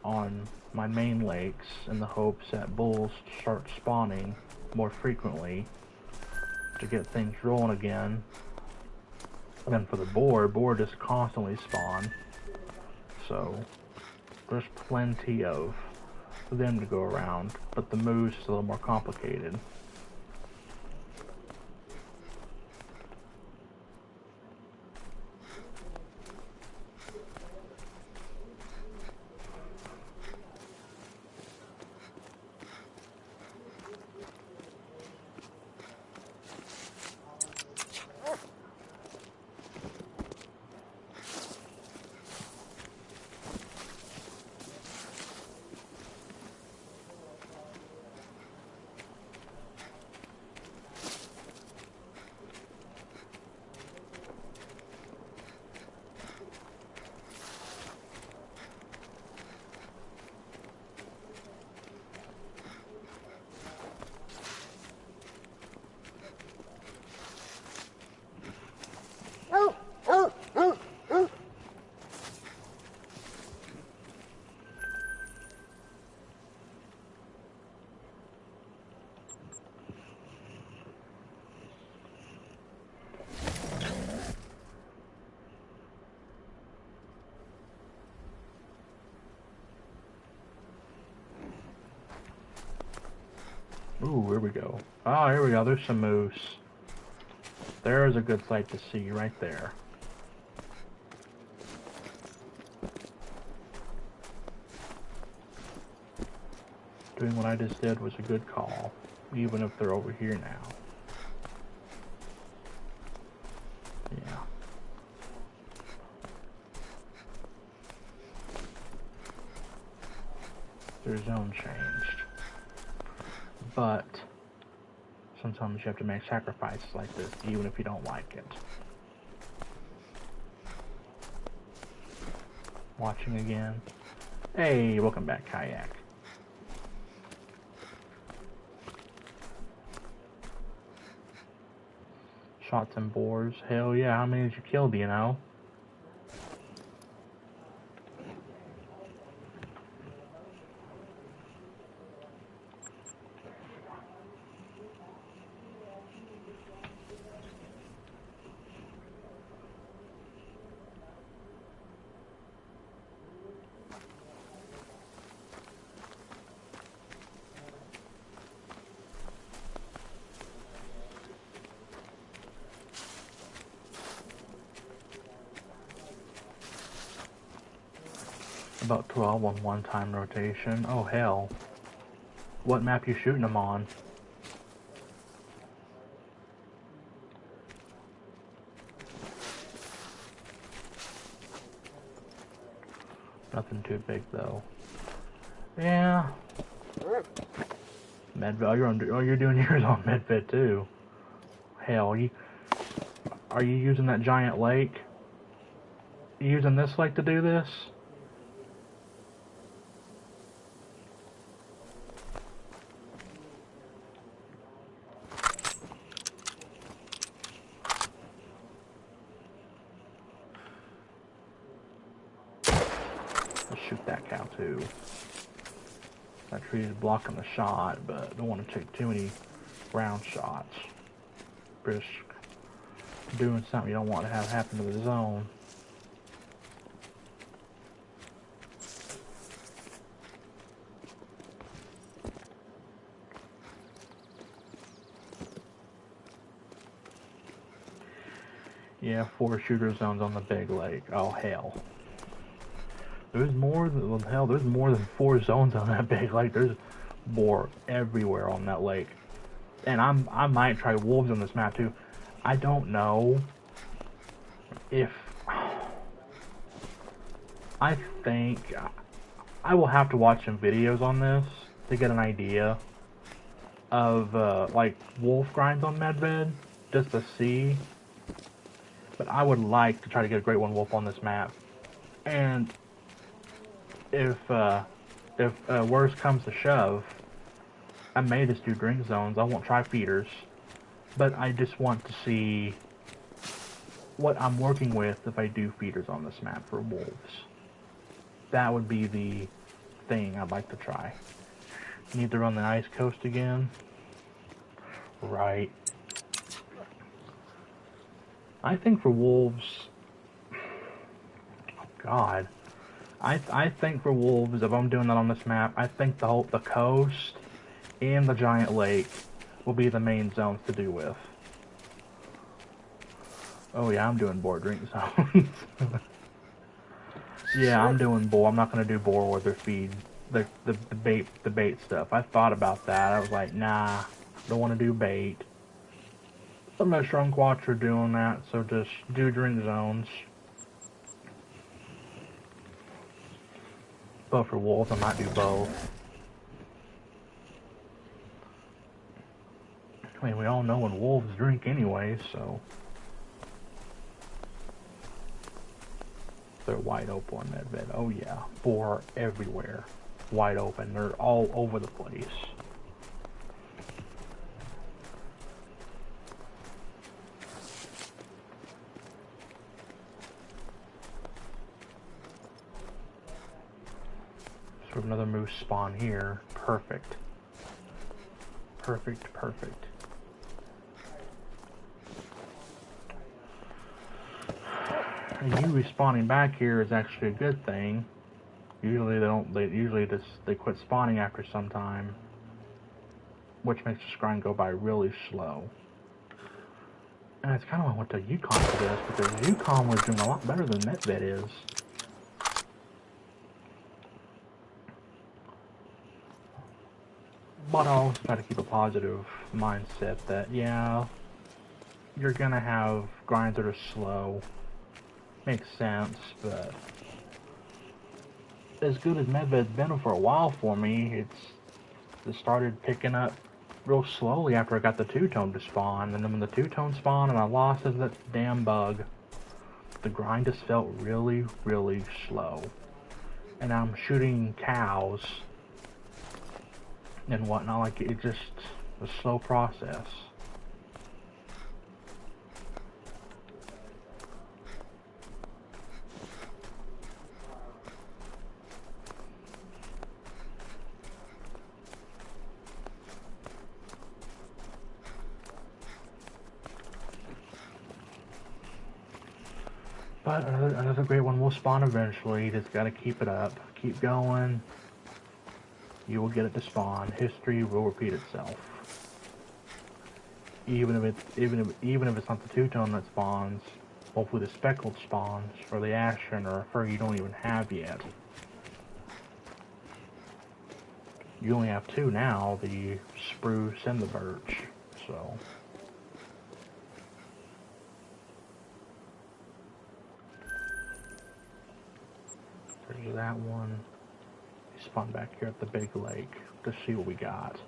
on my main lakes in the hopes that bulls start spawning more frequently to get things rolling again. And then for the boar just constantly spawn, so there's plenty of them to go around, but the moose is a little more complicated. Ooh, here we go. Oh, here we go. There's some moose. There's a good sight to see right there. Doing what I just did was a good call, even if they're over here now. Yeah. Their zone changed. But sometimes you have to make sacrifices like this, even if you don't like it. Watching again. Hey, welcome back, Kayak. Shot some boars. Hell yeah, how many did you kill, do you know? About 12 on one-time rotation. Oh hell. What map you shooting them on? Nothing too big though. Yeah. Medved. Oh, you're doing yours on Medved too. Hell, are you using that giant lake? You using this lake to do this? Shoot that cow too. That tree is blocking the shot, but don't want to take too many round shots. Risk doing something you don't want to have happen to the zone. Yeah, 4 shooter zones on the big lake. Oh hell. There's more than, well, hell, there's more than 4 zones on that big lake. There's boar everywhere on that lake. And I might try wolves on this map too. I don't know if I think I will have to watch some videos on this to get an idea of like wolf grinds on Medved, just to see. But I would like to try to get a Great One Wolf on this map. And if worse comes to shove, I may just do drink zones. I won't try feeders, but I just want to see what I'm working with if I do feeders on this map for wolves. That would be the thing I'd like to try. Need to run the ice coast again. Right. I think for wolves, oh God, I think for wolves, if I'm doing that on this map, I think the coast and the giant lake will be the main zones to do with. Oh yeah, I'm doing boar drink zones. Yeah, I'm doing boar. I'm not gonna do boar where they feed the bait stuff. I thought about that. I was like, nah, don't want to do bait. Some of the shrunk watch are doing that, so just do drink zones. But for wolves, I might do both. I mean, we all know when wolves drink anyway, so they're wide open on Medved. Oh yeah, boar everywhere, wide open. They're all over the place. So another moose spawn here. Perfect. Perfect, perfect. And you respawning back here is actually a good thing. Usually they don't. They quit spawning after some time, which makes the grind go by really slow. And it's kind of why I went to Yukon for this, because Yukon was doing a lot better than Medved is. But I also try to keep a positive mindset that, yeah, you're gonna have grinds that are slow. Makes sense, but as good as Medved's been for a while for me, it started picking up real slowly after I got the two-tone to spawn. And then when the two-tone spawned and I lost that damn bug, the grind just felt really, really slow. And I'm shooting cows and whatnot, like it just a slow process. But another great one will spawn eventually. You just gotta keep it up, keep going. You will get it to spawn. History will repeat itself. Even if it's not the two-tone that spawns, hopefully the speckled spawns, or the ashen, or a fur you don't even have yet. You only have two now, the spruce and the birch, so. There's that one. Spawn back here at the big lake to see what we got.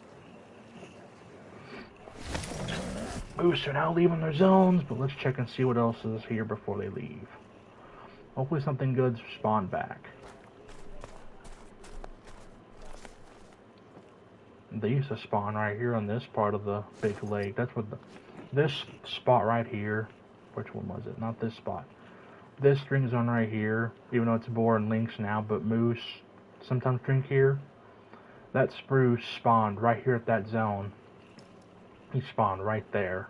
Moose are now leaving their zones, but let's check and see what else is here before they leave. Hopefully something good's spawned back. They used to spawn right here on this part of the big lake. That's what this spot right here. Which one was it? Not this spot. This string zone right here, even though it's boar and lynx now, but moose sometimes drink here. That spruce spawned right here at that zone. He spawned right there.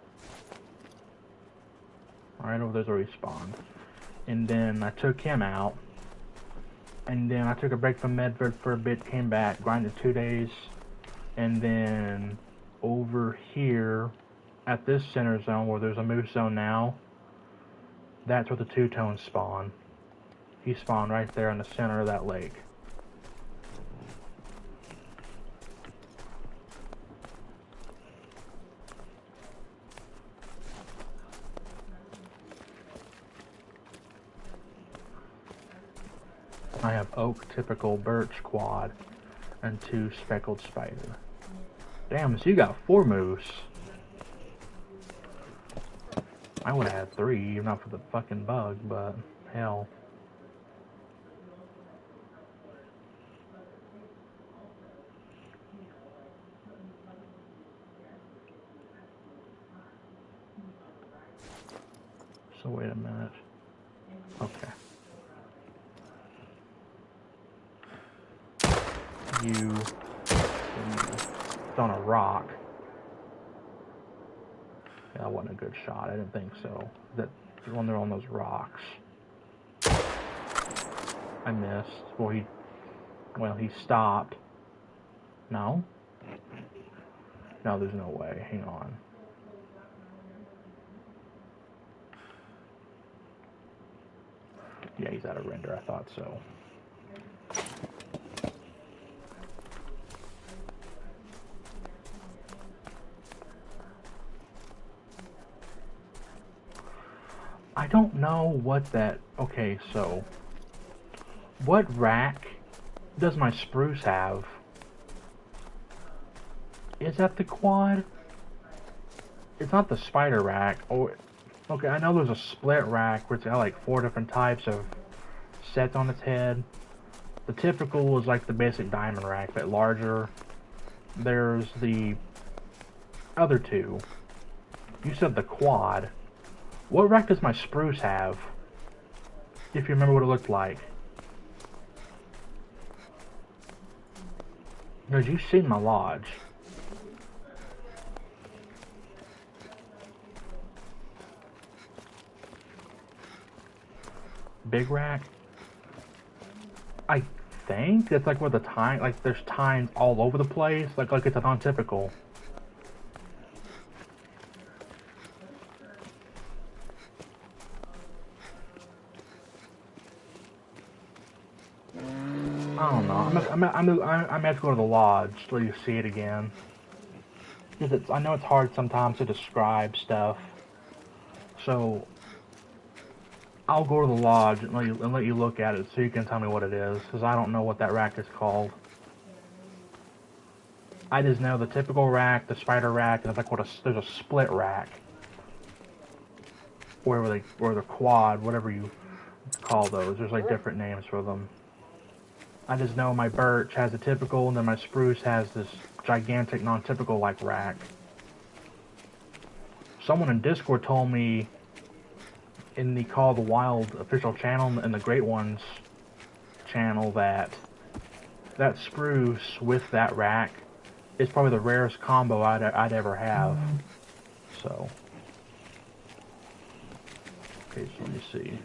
Right over there's where he spawned. And then I took him out. And then I took a break from Medved for a bit, came back, grinded 2 days. And then over here at this center zone where there's a moose zone now, that's where the two-tones spawn. He spawned right there in the center of that lake. I have oak, typical, birch, quad, and 2 speckled spider. Damn, so you got 4 moose. I would have had 3, if not for the fucking bug, but hell. So wait a minute. Okay. You it's on a rock. Yeah, that wasn't a good shot. I didn't think so. That when they're on those rocks. I missed. Well, he stopped. No? No, there's no way. Hang on. Yeah, he's out of render. I thought so. I don't know what that... Okay, so... What rack does my spruce have? Is that the quad? It's not the spider rack. Oh, okay, I know there's a split rack where it's got like 4 different types of sets on its head. The typical is like the basic diamond rack, but larger. There's the other 2. You said the quad. What rack does my spruce have? If you remember what it looked like. Because you've seen my lodge. Big rack? I think it's like where the time, like there's tines all over the place, like it's a non-typical. I don't know. I'm have to go to the lodge till you see it again. Because I know it's hard sometimes to describe stuff. So I'll go to the lodge and let you look at it so you can tell me what it is, because I don't know what that rack is called. I just know the typical rack, the spider rack, and it's like there's a split rack, or the quad, whatever you call those. There's like different names for them. I just know my birch has a typical, and then my spruce has this gigantic non-typical like rack. Someone in Discord told me in the Call of the Wild official channel and the Great Ones channel that spruce with that rack is probably the rarest combo I'd ever have. So, okay, so let me see.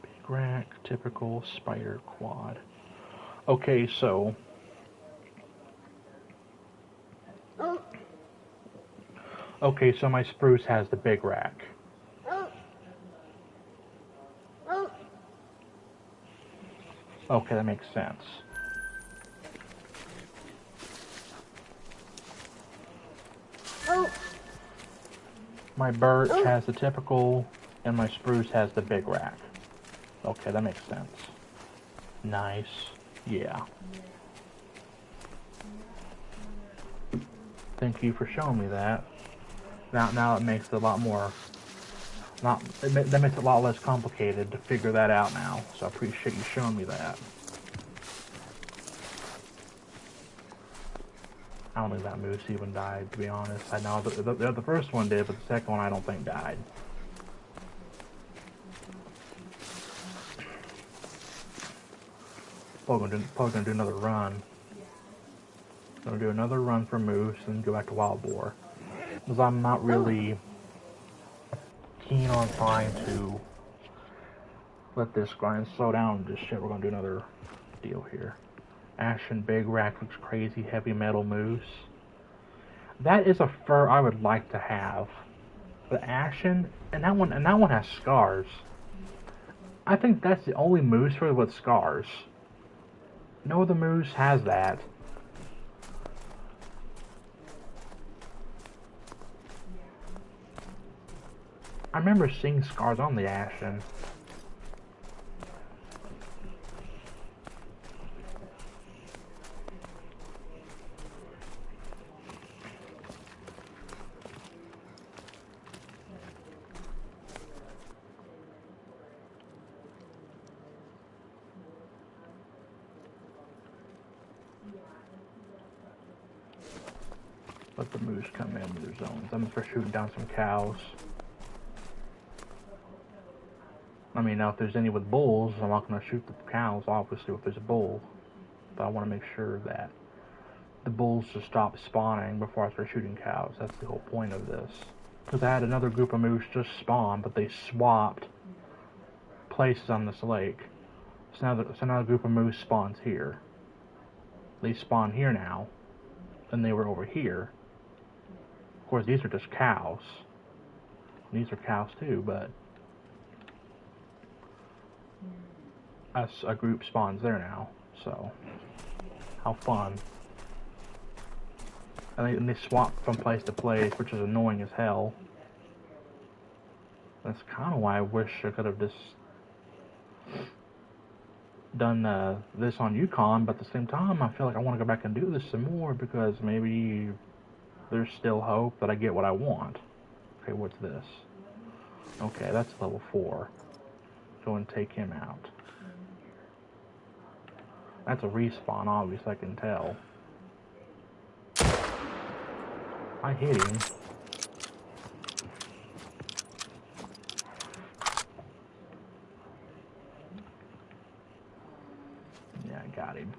Big rack, typical, spider, quad. Okay, so my spruce has the big rack. Okay, that makes sense. My birch has the typical, and my spruce has the big rack. Okay, that makes sense. Nice. Yeah. Thank you for showing me that. Now it makes it a lot more... that makes it a lot less complicated to figure that out now. So I appreciate you showing me that. I don't think that moose even died, to be honest. I know the first one did, but the second one I don't think died. Probably gonna do another run. Gonna do another run for moose and go back to wild boar. Because I'm not really keen on trying to let this grind slow down and just shit. We're gonna do another deal here. Ashen big rack looks crazy. Heavy metal moose. That is a fur I would like to have. The ashen, and that one has scars. I think that's the only moose really with scars. No other moose has that. I remember seeing scars on the Ashen. Let the moose come in with their zones. I'm gonna start shooting down some cows. I mean, now if there's any with bulls, I'm not gonna shoot the cows, obviously, if there's a bull. But I want to make sure that the bulls just stop spawning before I start shooting cows. That's the whole point of this. Because I had another group of moose just spawn, but they swapped places on this lake. So now the group of moose spawns here. They spawn here now, and they were over here. Of course, these are just cows. These are cows too, but a group spawns there now. So, how fun. And they swap from place to place, which is annoying as hell. That's kind of why I wish I could have just done this on Yukon, but at the same time, I feel like I want to go back and do this some more because maybe there's still hope that I get what I want. Okay, what's this? Okay, that's level 4. Go and take him out. That's a respawn, obviously, I can tell. I hit him. Yeah, I got him.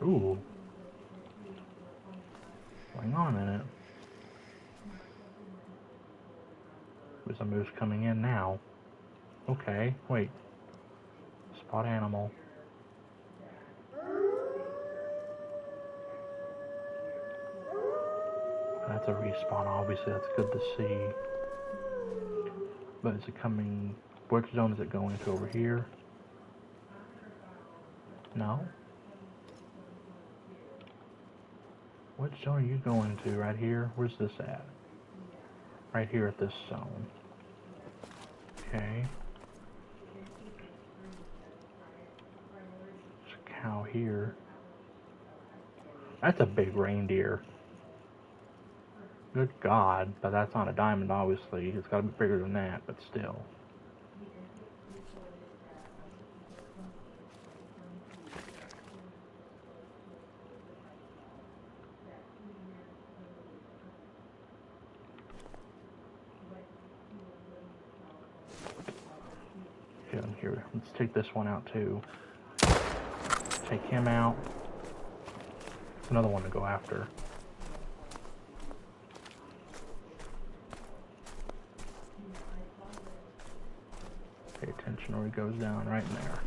Ooh. Hang on a minute. There's a moose coming in now. Okay, wait. Spot animal. That's a respawn, obviously, that's good to see. But is it coming... Which zone is it going to? Over here? No? Which zone are you going to? Right here? Where's this at? Right here at this zone. Okay. There's a cow here. That's a big reindeer. Good God, but that's not a diamond, obviously. It's got to be bigger than that, but still. Here, let's take this one out too. Take him out. It's another one to go after. Pay attention or he goes down right in there.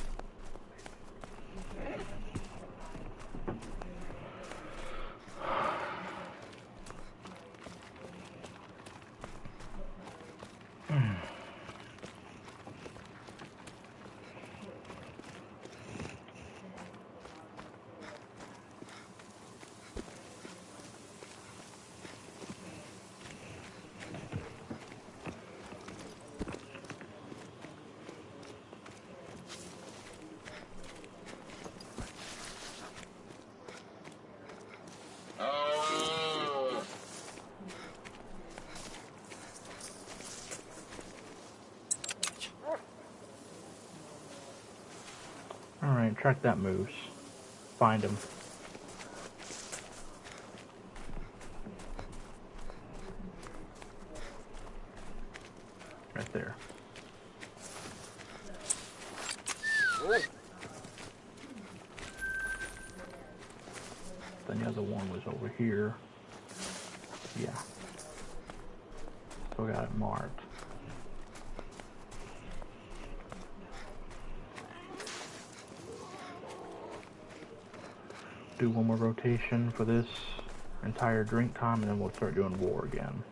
Alright, track that moose. Find him. Then the other one was over here. Yeah. So I got it marked. Do one more rotation for this entire drink time, and then we'll start doing war again.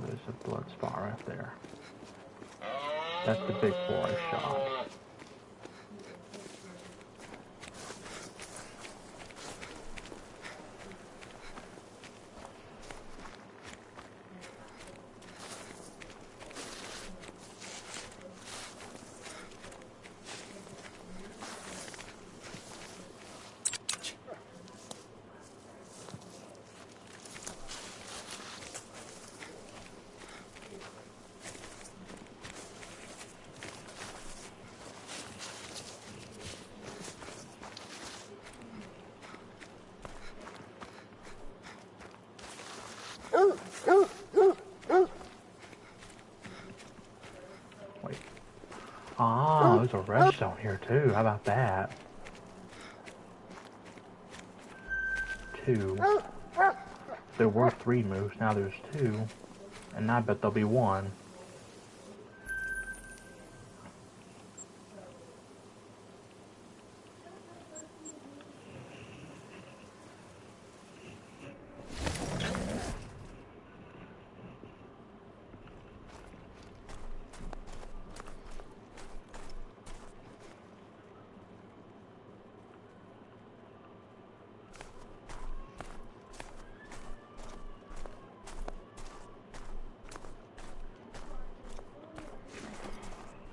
There's a blood spot right there. That's the big boar I shot. Wait. Ah, there's a redstone here too. How about that? 2. There were 3 moves, now there's 2. And I bet there'll be 1.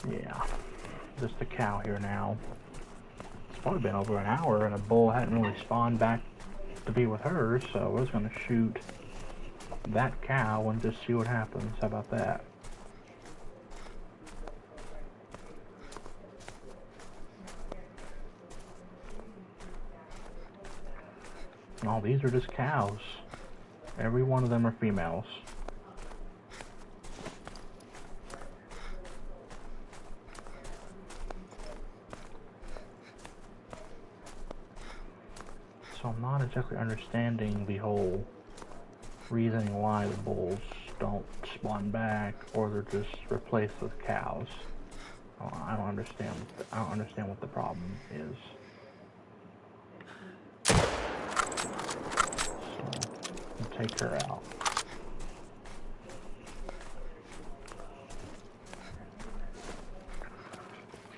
Yeah, just a cow here now. It's probably been over an hour and a bull hadn't really spawned back to be with her, so we're just gonna shoot that cow and just see what happens. How about that? And all these are just cows. Every one of them are females. So I'm not exactly understanding the whole reasoning why the bulls don't spawn back or they're just replaced with cows. I don't understand. I don't understand what the problem is. So we'll take her out.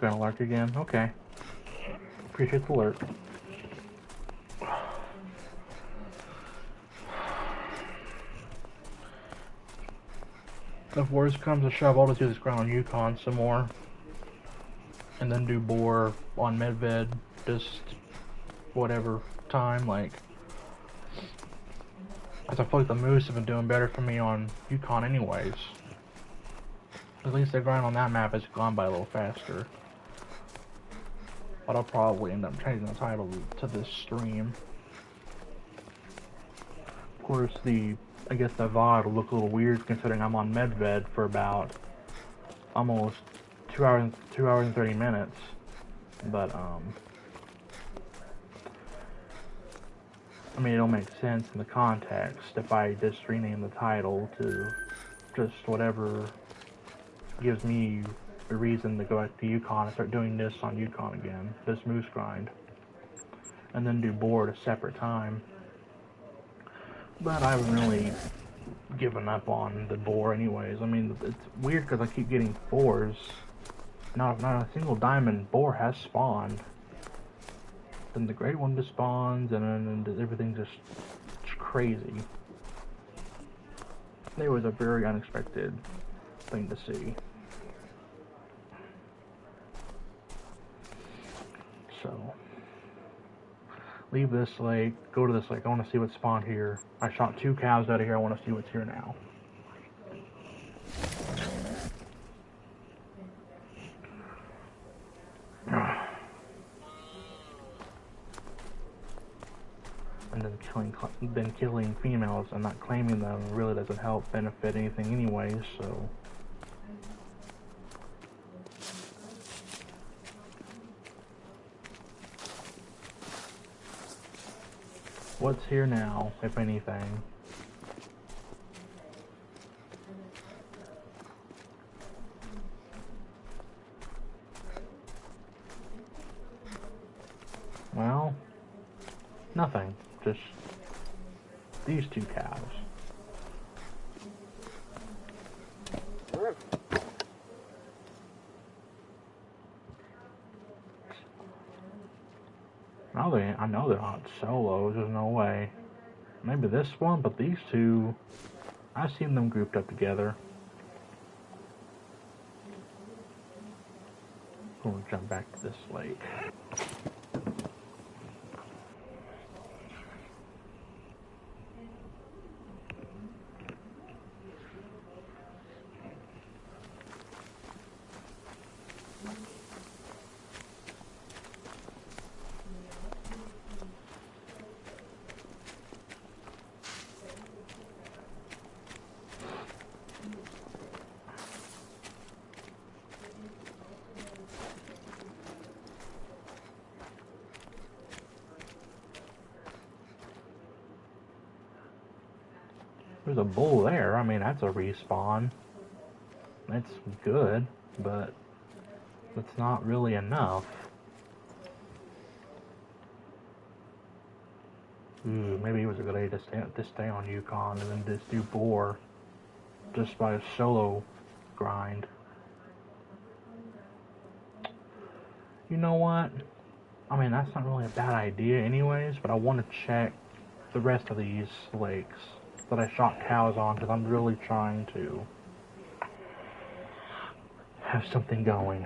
Gonna lurk again? Okay. Appreciate the alert. If worse comes to shove, I'll just do this ground on Yukon some more. And then do boar on Medved, just whatever time, like. Cause I feel like the moose have been doing better for me on Yukon anyways. At least the grind on that map has gone by a little faster. But I'll probably end up changing the title to this stream. Of course, I guess the VOD will look a little weird considering I'm on Medved for about almost 2 hours and 30 minutes. But I mean, it'll make sense in the context if I just rename the title to just whatever gives me a reason to go back to Yukon and start doing this on Yukon again, this moose grind, and then do boar at a separate time. But I haven't really given up on the boar anyways. I mean, it's weird because I keep getting 4s. Not a single diamond boar has spawned. Then the great one just spawns, and then everything's just crazy. It was a very unexpected thing to see. So, leave this lake, go to this lake. I want to see what's spawned here. I shot 2 cows out of here. I want to see what's here now. And then killing females and not claiming them really doesn't help benefit anything anyways, so. What's here now, if anything? Well, nothing. Just these 2 cows. I know they're not solos, there's no way. Maybe this one, but these 2, I've seen them grouped up together. We'll jump back to this lake. There's a bull there. I mean, that's a respawn. That's good, but it's not really enough. Maybe it was a good idea to stay on Yukon and then just do boar just by a solo grind. You know what? I mean, that's not really a bad idea anyways, but I want to check the rest of these lakes that I shot cows on, because I'm really trying to have something going.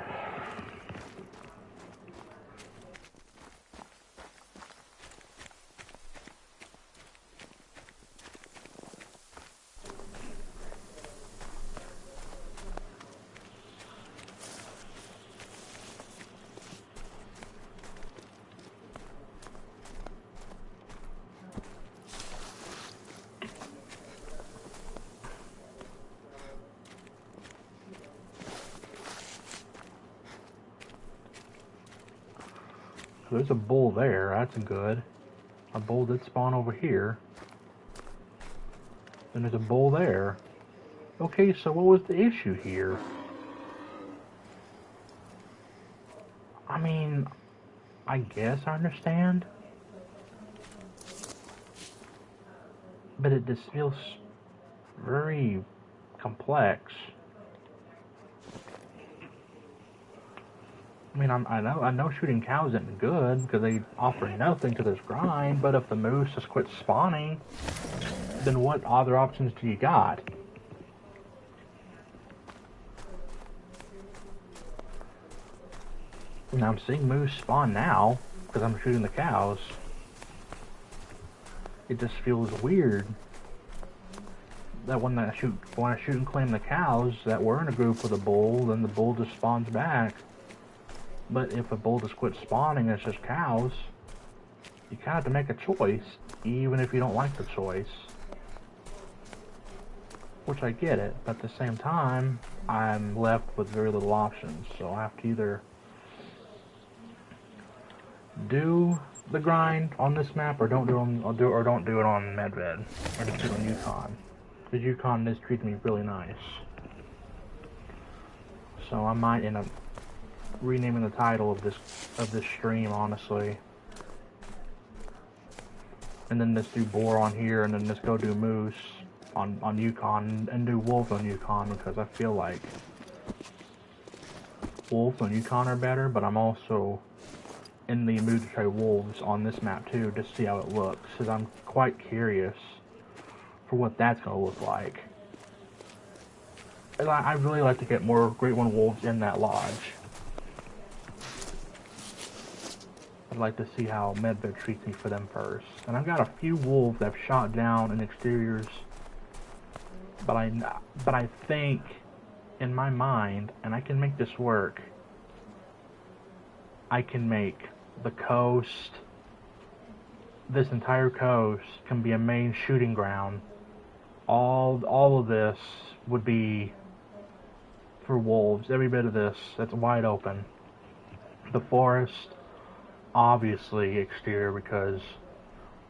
There's a bull there, that's good. A bull did spawn over here. And there's a bull there. Okay, so what was the issue here? I mean, I guess I understand. But it just feels very complex. I mean, I know shooting cows isn't good because they offer nothing to this grind, but if the moose just quit spawning, then what other options do you got? And I'm seeing moose spawn now because I'm shooting the cows. It just feels weird that when I shoot and claim the cows that were in a group with a bull, then the bull just spawns back. But if a bull just quits spawning and it's just cows, you kind of have to make a choice, even if you don't like the choice. Which I get it, but at the same time, I'm left with very little options. So I have to either do the grind on this map or don't do it on Medved, or just do it on Yukon. Because Yukon has treated me really nice. So I might end up renaming the title of this stream, honestly, and then just do boar on here, and then just go do moose on Yukon, and do wolves on Yukon, because I feel like wolves on Yukon are better, but I'm also in the mood to try wolves on this map too, just to see how it looks, because I'm quite curious for what that's going to look like. I really like to get more Great One wolves in that lodge. I'd like to see how Medved treats me for them first. And I've got a few wolves I've shot down in exteriors, but I think in my mind, and I can make this work, I can make the coast, this entire coast can be a main shooting ground. All of this would be for wolves. Every bit of this, that's wide open. The forest, obviously exterior, because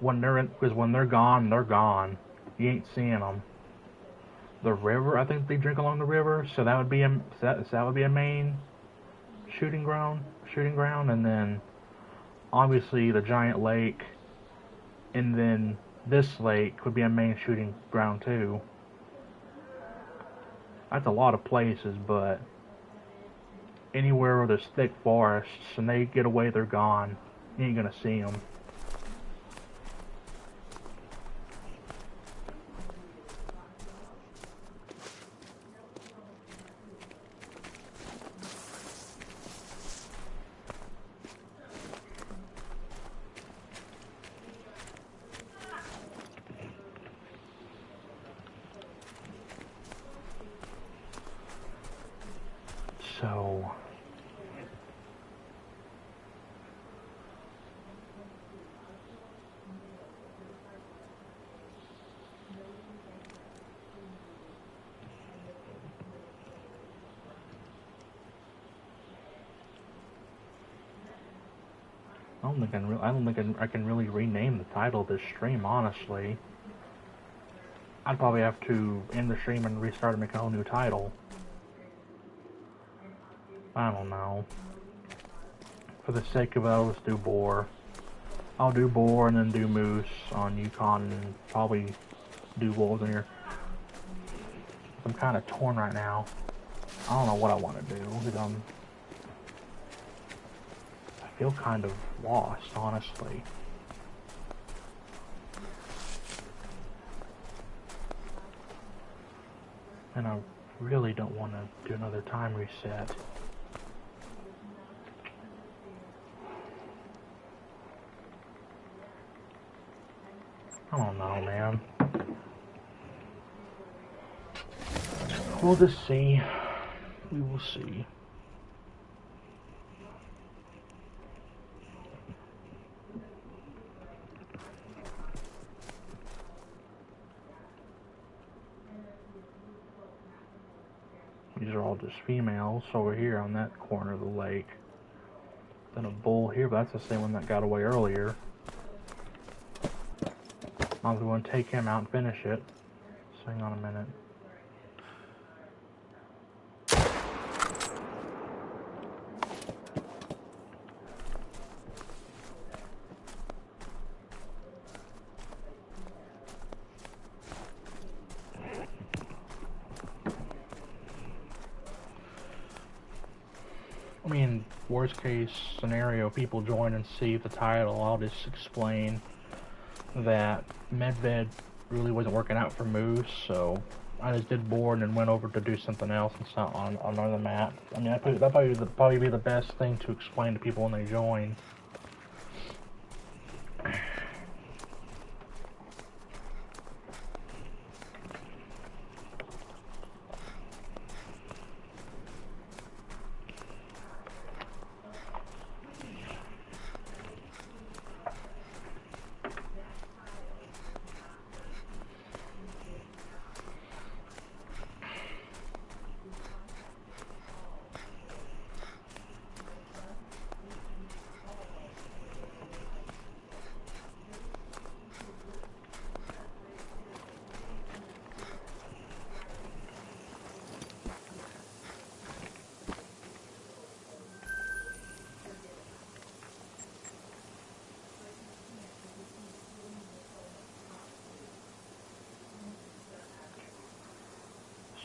when they're gone, they're gone. You ain't seeing them. The river, I think they drink along the river, so that would be a main shooting ground, and then obviously the giant lake, and then this lake would be a main shooting ground too. That's a lot of places, but anywhere where there's thick forests and they get away, they're gone. You ain't gonna see them. So I don't think I can really rename the title of this stream, honestly. I'd probably have to end the stream and restart and make a whole new title. I don't know. For the sake of it, I'll just do boar. I'll do boar and then do moose on Yukon and probably do wolves in here. I'm kind of torn right now. I don't know what I want to do because I feel kind of lost, honestly. And I really don't want to do another time reset. I don't know, man. We'll just see. We will see. These are all just females over here on that corner of the lake. Then a bull here, but that's the same one that got away earlier. I was going to take him out and finish it. So hang on a minute. I mean, worst case scenario, people join and see the title. I'll just explain that Medved really wasn't working out for moose, so I just did boar and then went over to do something else and start on another map. I mean, that'd probably be the best thing to explain to people when they join.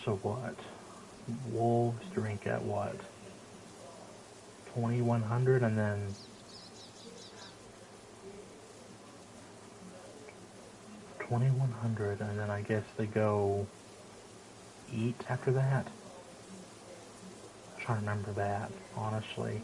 So what? Wolves drink at what? 2100 and then 2100 and then I guess they go eat after that? I'm trying to remember that, honestly.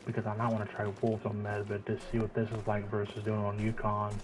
Because I might want to try wolves on Medved to see what this is like versus doing it on Yukon.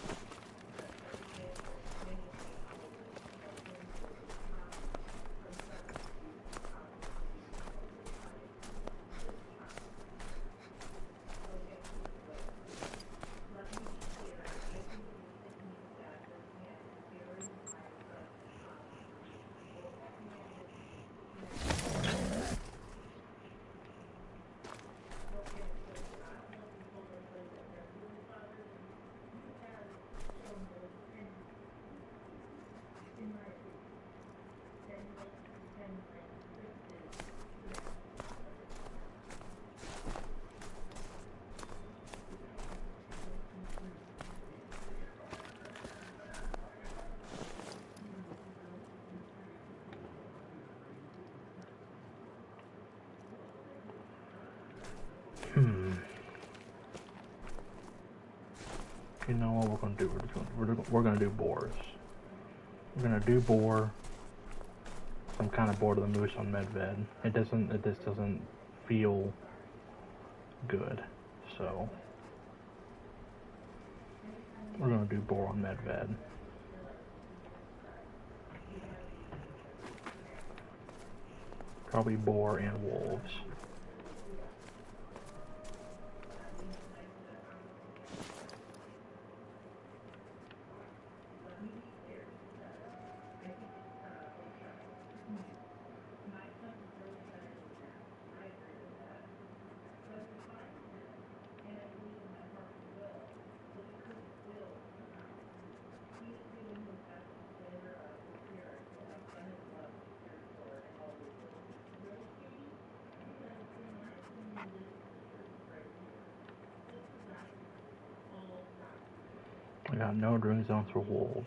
You know what we're gonna do? We're gonna do boars. We're gonna do boar. Some kind of boar to the moose on Medved. It just doesn't feel good. So we're gonna do boar on Medved. Probably boar and wolves. I got no drink zones for wolves.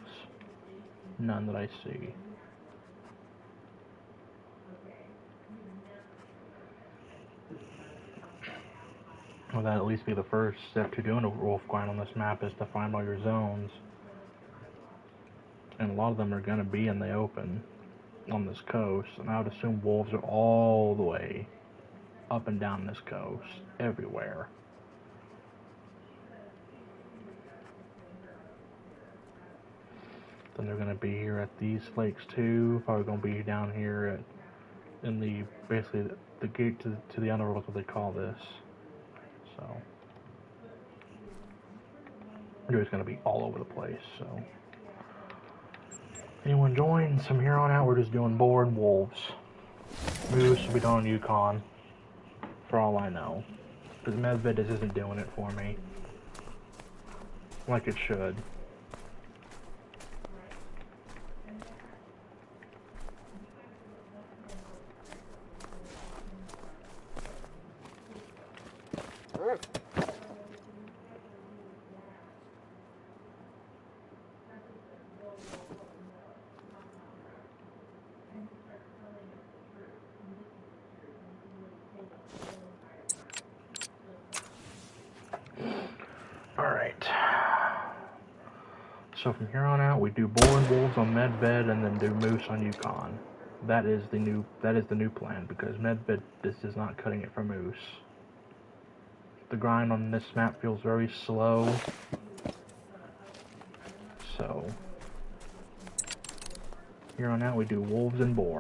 None that I see. Well, that'd at least be the first step to doing a wolf grind on this map, is to find all your zones. And a lot of them are going to be in the open on this coast. And I would assume wolves are all the way up and down this coast, everywhere. Then they're going to be here at these lakes too. Probably going to be down here in the, basically the gate to the underworld is what they call this. So they're just going to be all over the place. So anyone joins? From here on out, we're just doing boar and wolves. Moose will be done on Yukon, for all I know. Because Medved just isn't doing it for me like it should. Alright. So from here on out, we do boar and wolves on Medved, and then do moose on Yukon. That is the new plan, because Medved is not cutting it for moose. The grind on this map feels very slow. So here on out, we do wolves and boar.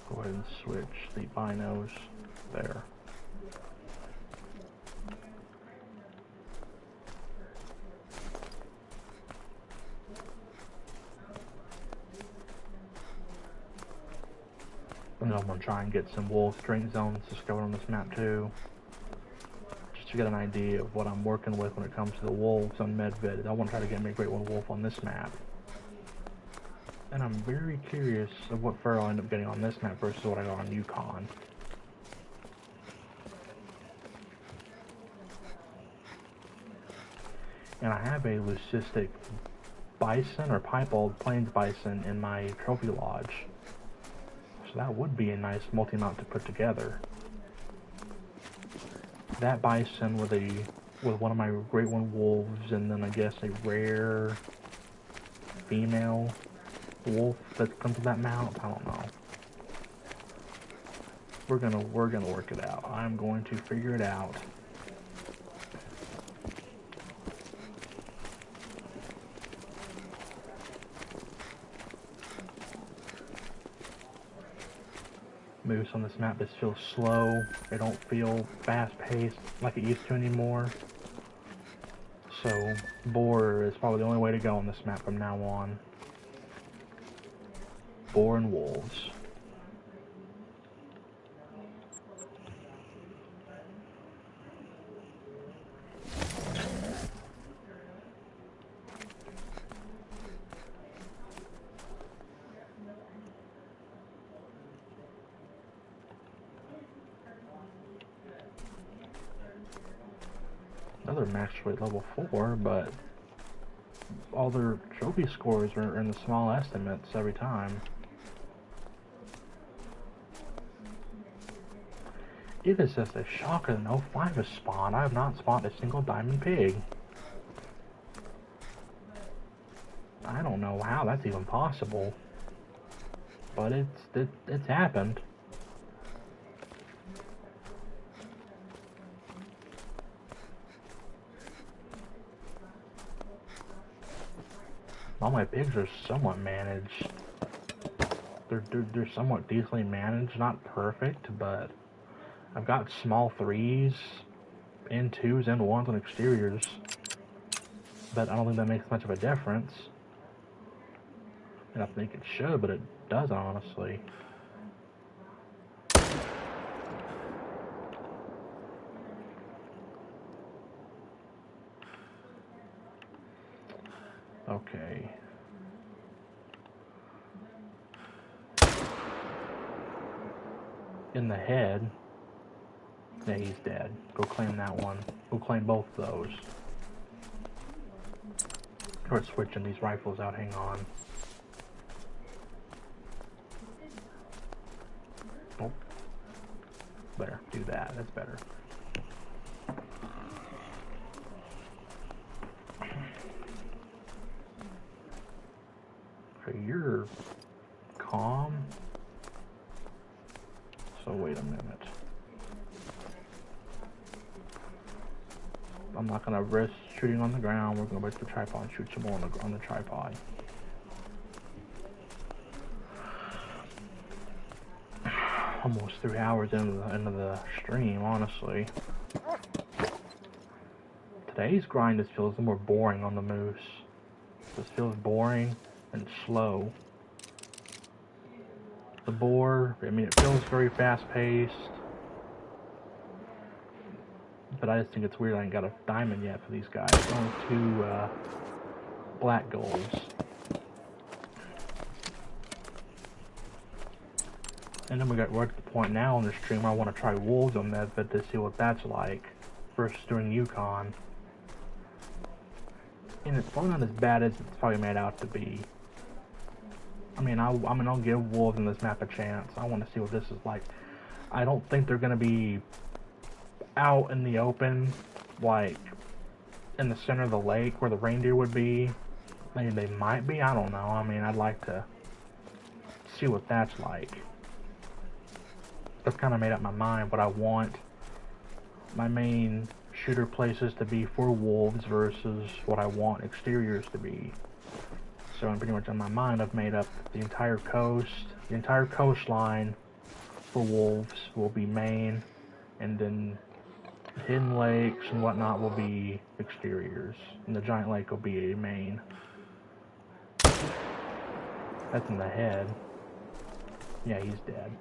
Go ahead and switch the binos there. And I'm going to try and get some wolf drink zones discovered on this map too. Just to get an idea of what I'm working with when it comes to the wolves on Medved. I want to try to get me a great one wolf on this map. And I'm very curious of what fur I'll end up getting on this map versus what I got on Yukon. And I have a leucistic bison or piebald plains bison in my trophy lodge. So that would be a nice multi-mount to put together. That bison with one of my Great One wolves, and then I guess a rare female wolf that comes with that mount. I don't know. We're gonna work it out. I'm going to figure it out. Moose on this map just feels slow. They don't feel fast-paced like it used to anymore. So boar is probably the only way to go on this map from now on. Boar and wolves. Another max rate level 4, but all their trophy scores are in the small estimates every time. It is just a shocker that no 5 has spawned. I have not spawned a single diamond pig. I don't know how that's even possible, but it's happened. All my pigs are somewhat managed. They're somewhat decently managed, not perfect, but I've got small 3s and 2s and 1s on exteriors, but I don't think that makes much of a difference. And I think it should, but it doesn't, honestly. Okay. In the head. Yeah, he's dead. Go claim that one. Go claim both of those. Start switching these rifles out, hang on. Oh. Better do that, that's better. Okay, you're calm. So wait a minute. I'm not gonna risk shooting on the ground. We're gonna go back to the tripod and shoot some more on the tripod. Almost 3 hours into the stream, honestly. Today's grind just feels more boring on the moose. This feels boring and slow. The boar, I mean, it feels very fast-paced. But I just think it's weird I ain't got a diamond yet for these guys. Only 2 black golds. And then we're at the point now on the stream where I want to try wolves on Medved to see what that's like versus doing Yukon. And it's probably not as bad as it's probably made out to be. I mean, I'll give wolves in this map a chance. I want to see what this is like. I don't think they're gonna be out in the open, like in the center of the lake where the reindeer would be. Maybe they might be. I don't know. I mean, I'd like to see what that's like. I've kind of made up my mind what I want my main shooter places to be for wolves versus what I want exteriors to be. So I'm pretty much in my mind I've made up the entire coast, the entire coastline for wolves will be main, and then hidden lakes and whatnot will be exteriors, and the giant lake will be a main. That's in the head. Yeah, he's dead.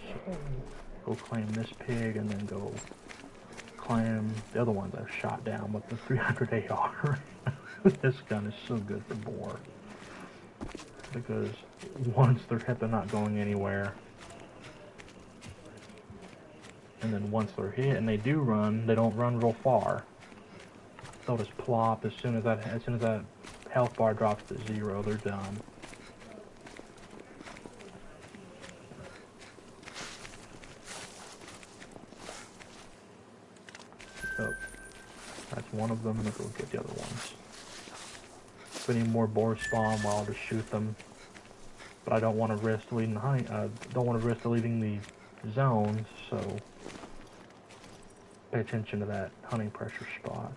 So go claim this pig and then go claim the other ones I've shot down with the 300 AR. This gun is so good for boar. Because once they're hit, they're not going anywhere. And then once they're hit and they do run, they don't run real far. They'll just plop as soon as that health bar drops to 0, they're done. So that's one of them. Let's go get the other ones. If any more boars spawn, well, I'll just shoot them. But I don't want to risk leaving the leaving the zones, so pay attention to that hunting pressure spot.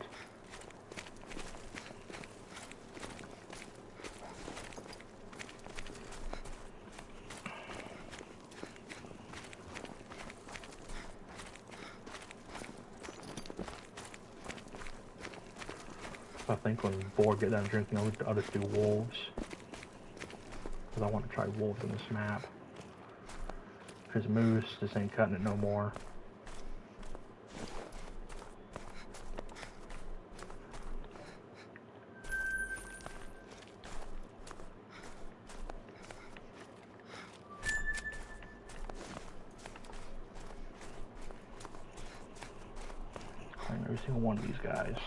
I think when boar get done drinking, I'll just do wolves. Because I want to try wolves on this map. Because moose just ain't cutting it no more. Claim every single one of these guys.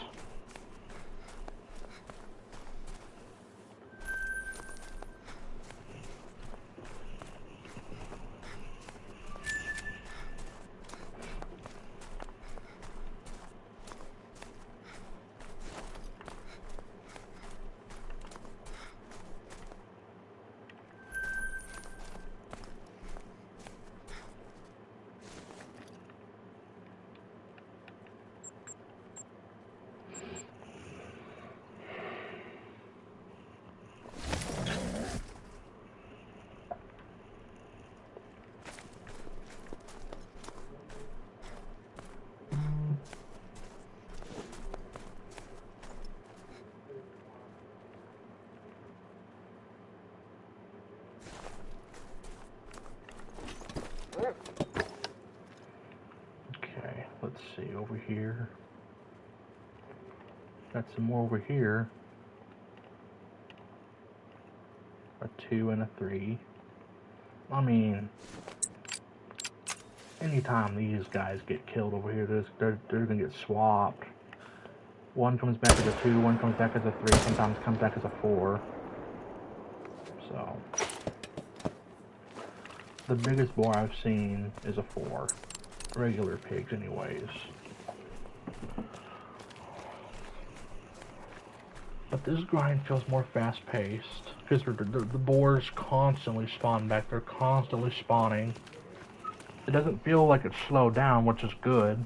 Okay, let's see, over here. Got some more over here. A 2 and a 3. I mean, anytime these guys get killed over here, they're gonna get swapped. One comes back as a 2, one comes back as a 3, sometimes comes back as a 4. So, the biggest boar I've seen is a 4. Regular pigs anyways. But this grind feels more fast-paced, because the boars constantly spawn back, they're constantly spawning. It doesn't feel like it's slowed down, which is good.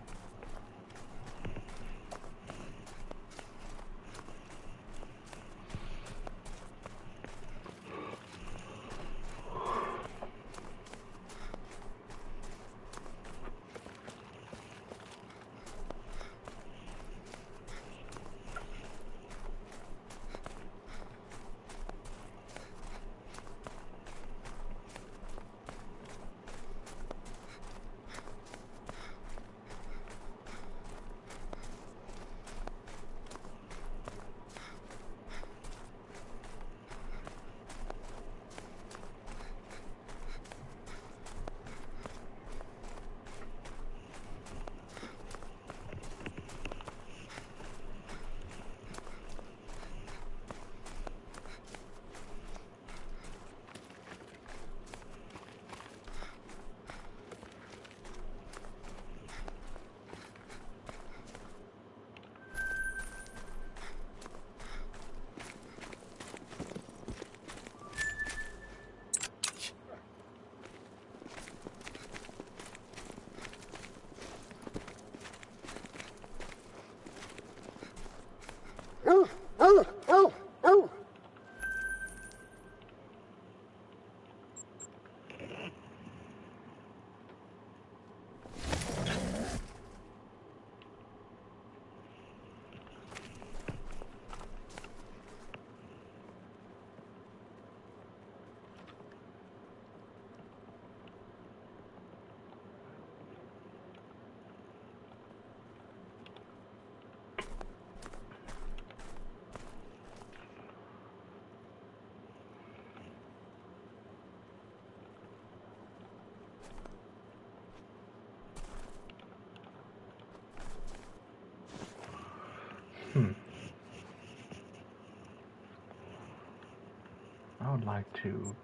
to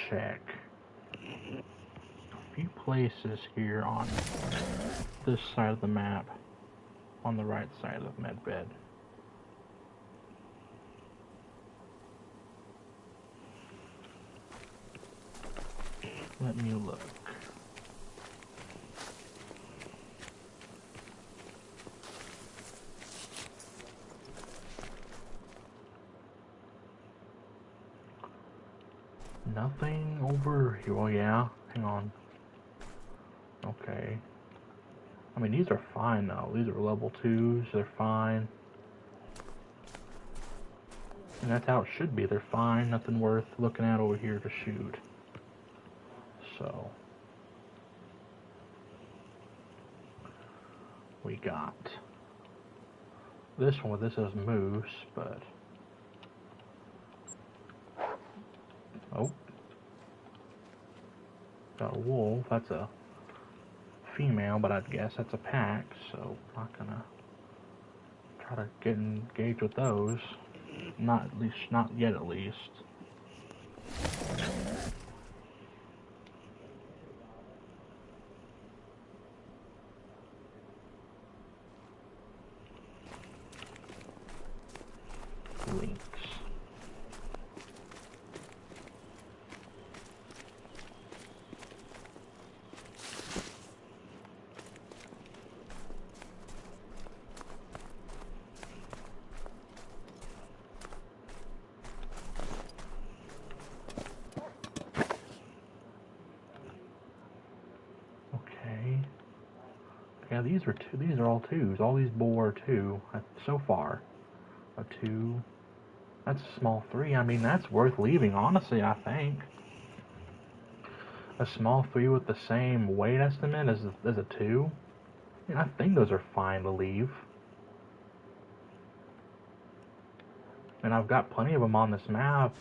check a few places here on this side of the map, on the right side of Medved. Let me look. Nothing over here. Oh yeah, hang on. Okay. I mean, these are fine though. These are level 2s, they're fine. And that's how it should be. They're fine, nothing worth looking at over here to shoot. So, we got this one. This is moose, but oh, got a wolf. That's a female, but I'd guess that's a pack. So, I'm not gonna try to get engaged with those. Not at least, not yet at least. Links. Okay. Yeah, these are two. These are all 2s. All these boar are 2 so far. A 2. That's a small 3. I mean, that's worth leaving, honestly, I think. A small 3 with the same weight estimate as a 2? I mean, I think those are fine to leave. And I've got plenty of them on this map.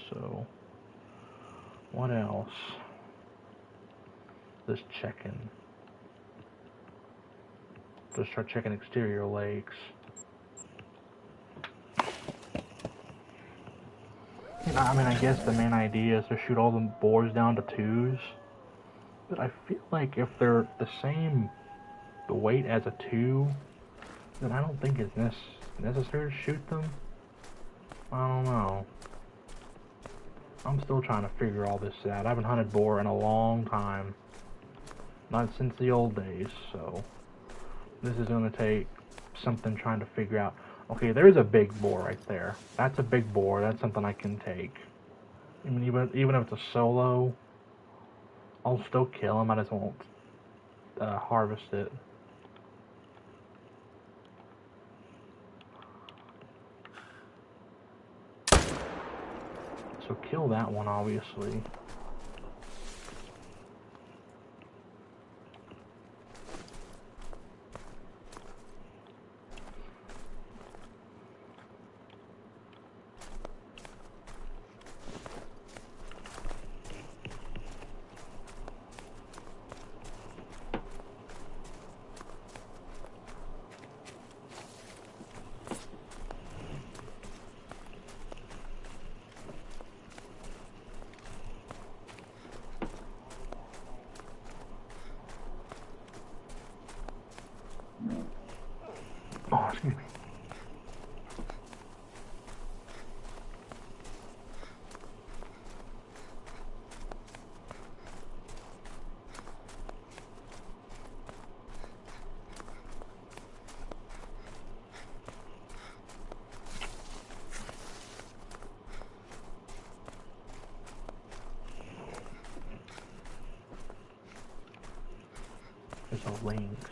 So, what else? Just checking. Just start checking exterior lakes. I mean, I guess the main idea is to shoot all the boars down to 2s. But I feel like if they're the same the weight as a 2, then I don't think it's necessary to shoot them. I don't know. I'm still trying to figure all this out. I haven't hunted boar in a long time. Not since the old days, so this is going to take something trying to figure out. Okay, there's a big boar right there. That's a big boar. That's something I can take. I mean, even if it's a solo, I'll still kill him. I just won't harvest it. So kill that one, obviously. Oh, excuse me. There's a lynx.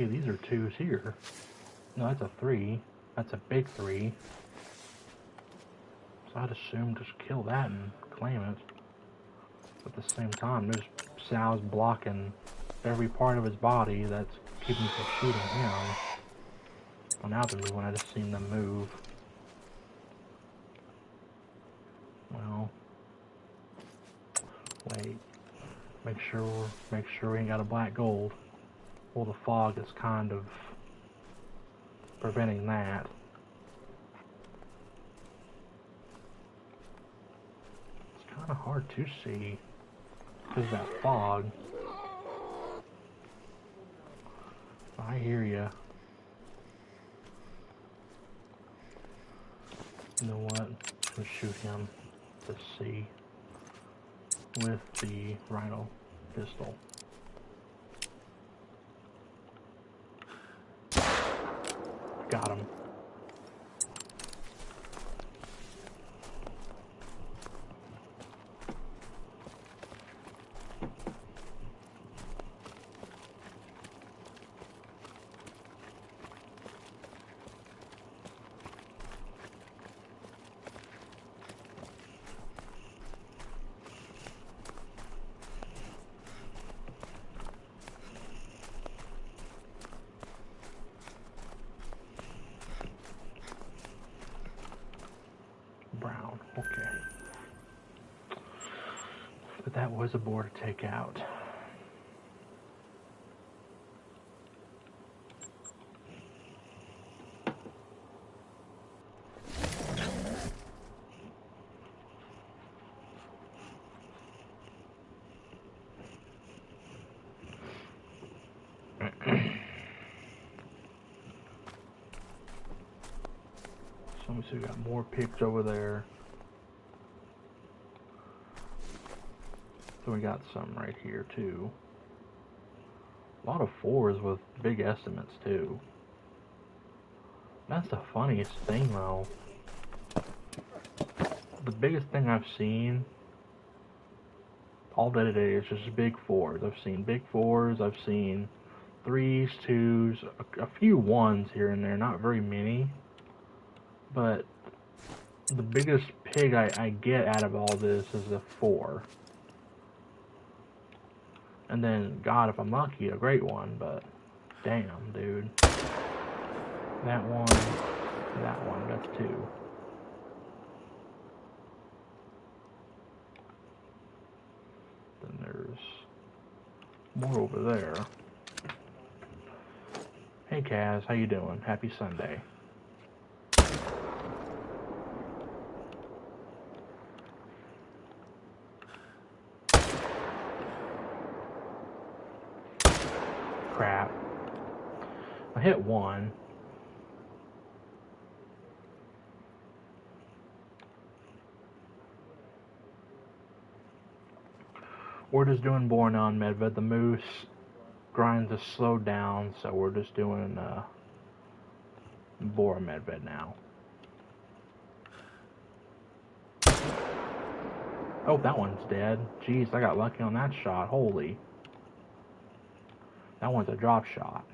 Okay, these are 2s here. No, that's a 3. That's a big 3. So I'd assume just kill that and claim it. At the same time, there's Sal's blocking every part of his body that's keeping me from shooting him. Well, now they're moving. I just seen them move. Well, wait. Make sure we ain't got a black gold. Well, the fog is kind of preventing that. It's kind of hard to see because of that fog. I hear ya. You know what? Let's shoot him to see with the rhino pistol. Got him. Brown, okay. But that was a boar to take out. So let me see, we got more pigs over there. So we got some right here too. A lot of 4s with big estimates too. That's the funniest thing though. The biggest thing I've seen all day today is just big 4s. I've seen big 4s, I've seen 3s, 2s, a few 1s here and there, not very many. But the biggest pig I get out of all this is a 4. And then, God, if I'm lucky, a great one, but damn, dude. That one, that's 2. Then there's more over there. Hey, Kaz, how you doing? Happy Sunday. Crap. I hit 1. We're just doing boar now on Medved. The moose grinds has slowed down, so we're just doing boar Medved now. Oh, that one's dead. Jeez, I got lucky on that shot. Holy. That one's a drop shot.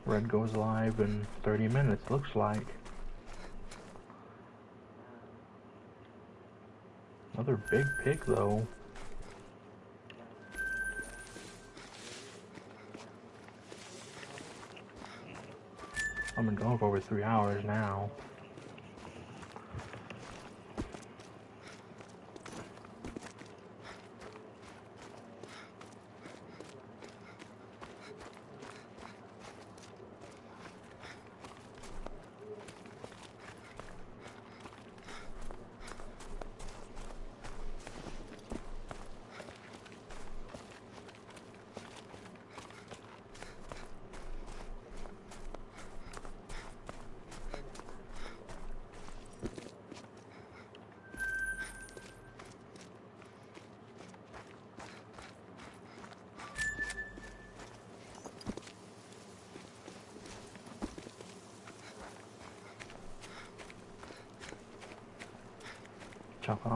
Red goes live in 30 minutes, looks like. Another big pig, though. I've been going for over 3 hours now.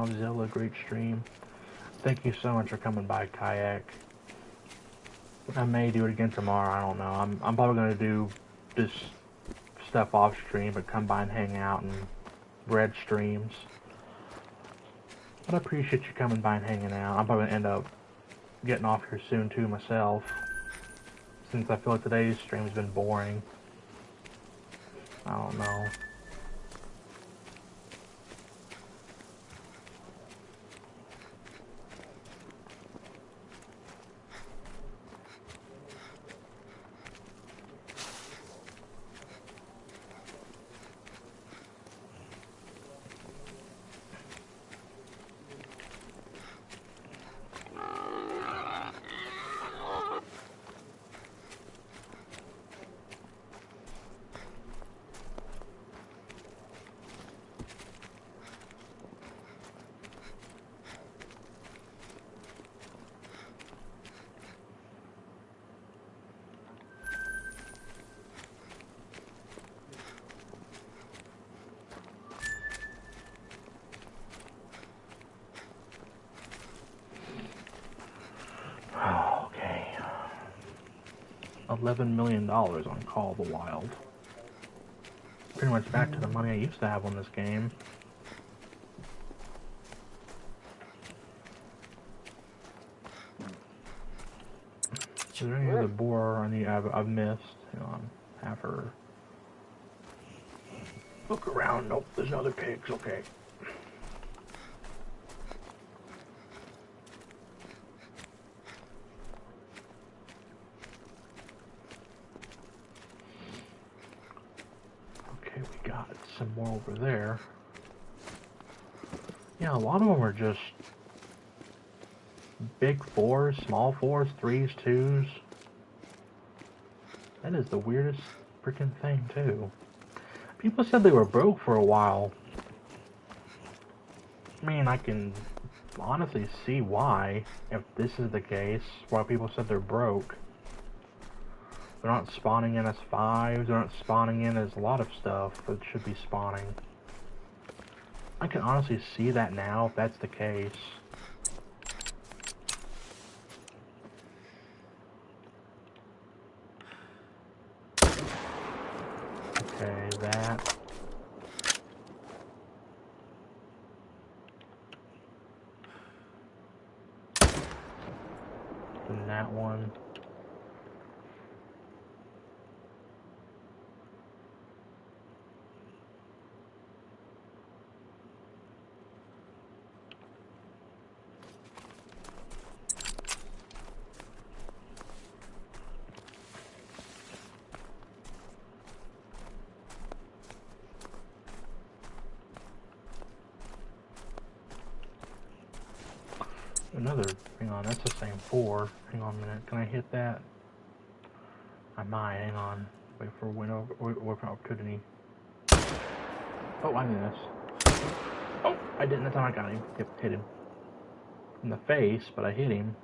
Zilla, great stream. Thank you so much for coming by, Kayak. I may do it again tomorrow, I don't know. I'm probably going to do this stuff off stream, but come by and hang out and red streams. But I appreciate you coming by and hanging out. I'm probably going to end up getting off here soon too myself, since I feel like today's stream has been boring. I don't know. Okay. $11 million on Call of the Wild. Pretty much back to the money I used to have on this game. Is there any other boar I've missed? You know, have her look around. Nope, there's no other pigs. Okay. Okay, we got some more over there. Yeah, a lot of them are just big fours, small fours, threes, twos. That is the weirdest freaking thing, too. People said they were broke for a while. I mean, I can honestly see why, if this is the case, why people said they're broke. They're not spawning in as 5s, they're not spawning in as a lot of stuff that should be spawning. I can honestly see that now, if that's the case. Okay, that. And that one. Another, hang on, that's the same 4. Hang on a minute, can I hit that? I might, hang on. Wait for window, wait for opportunity. Oh, I missed. Oh, I didn't, that's how I got him. Yep, hit him. In the face, but I hit him.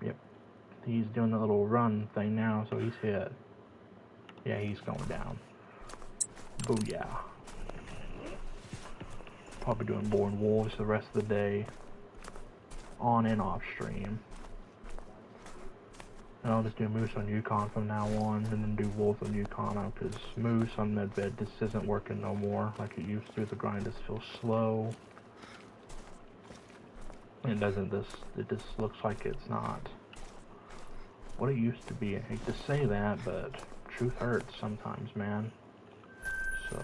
Yep. He's doing the little run thing now, so he's hit. Yeah, he's going down. Booyah. Probably doing boar and wolves the rest of the day. On and off stream. And I'll just do moose on Yukon from now on, and then do wolves on Yukon now, because moose on Medved just isn't working no more like it used to. The grind just feels slow. It doesn't, it just looks like it's not what it used to be. I hate to say that, but truth hurts sometimes, man. So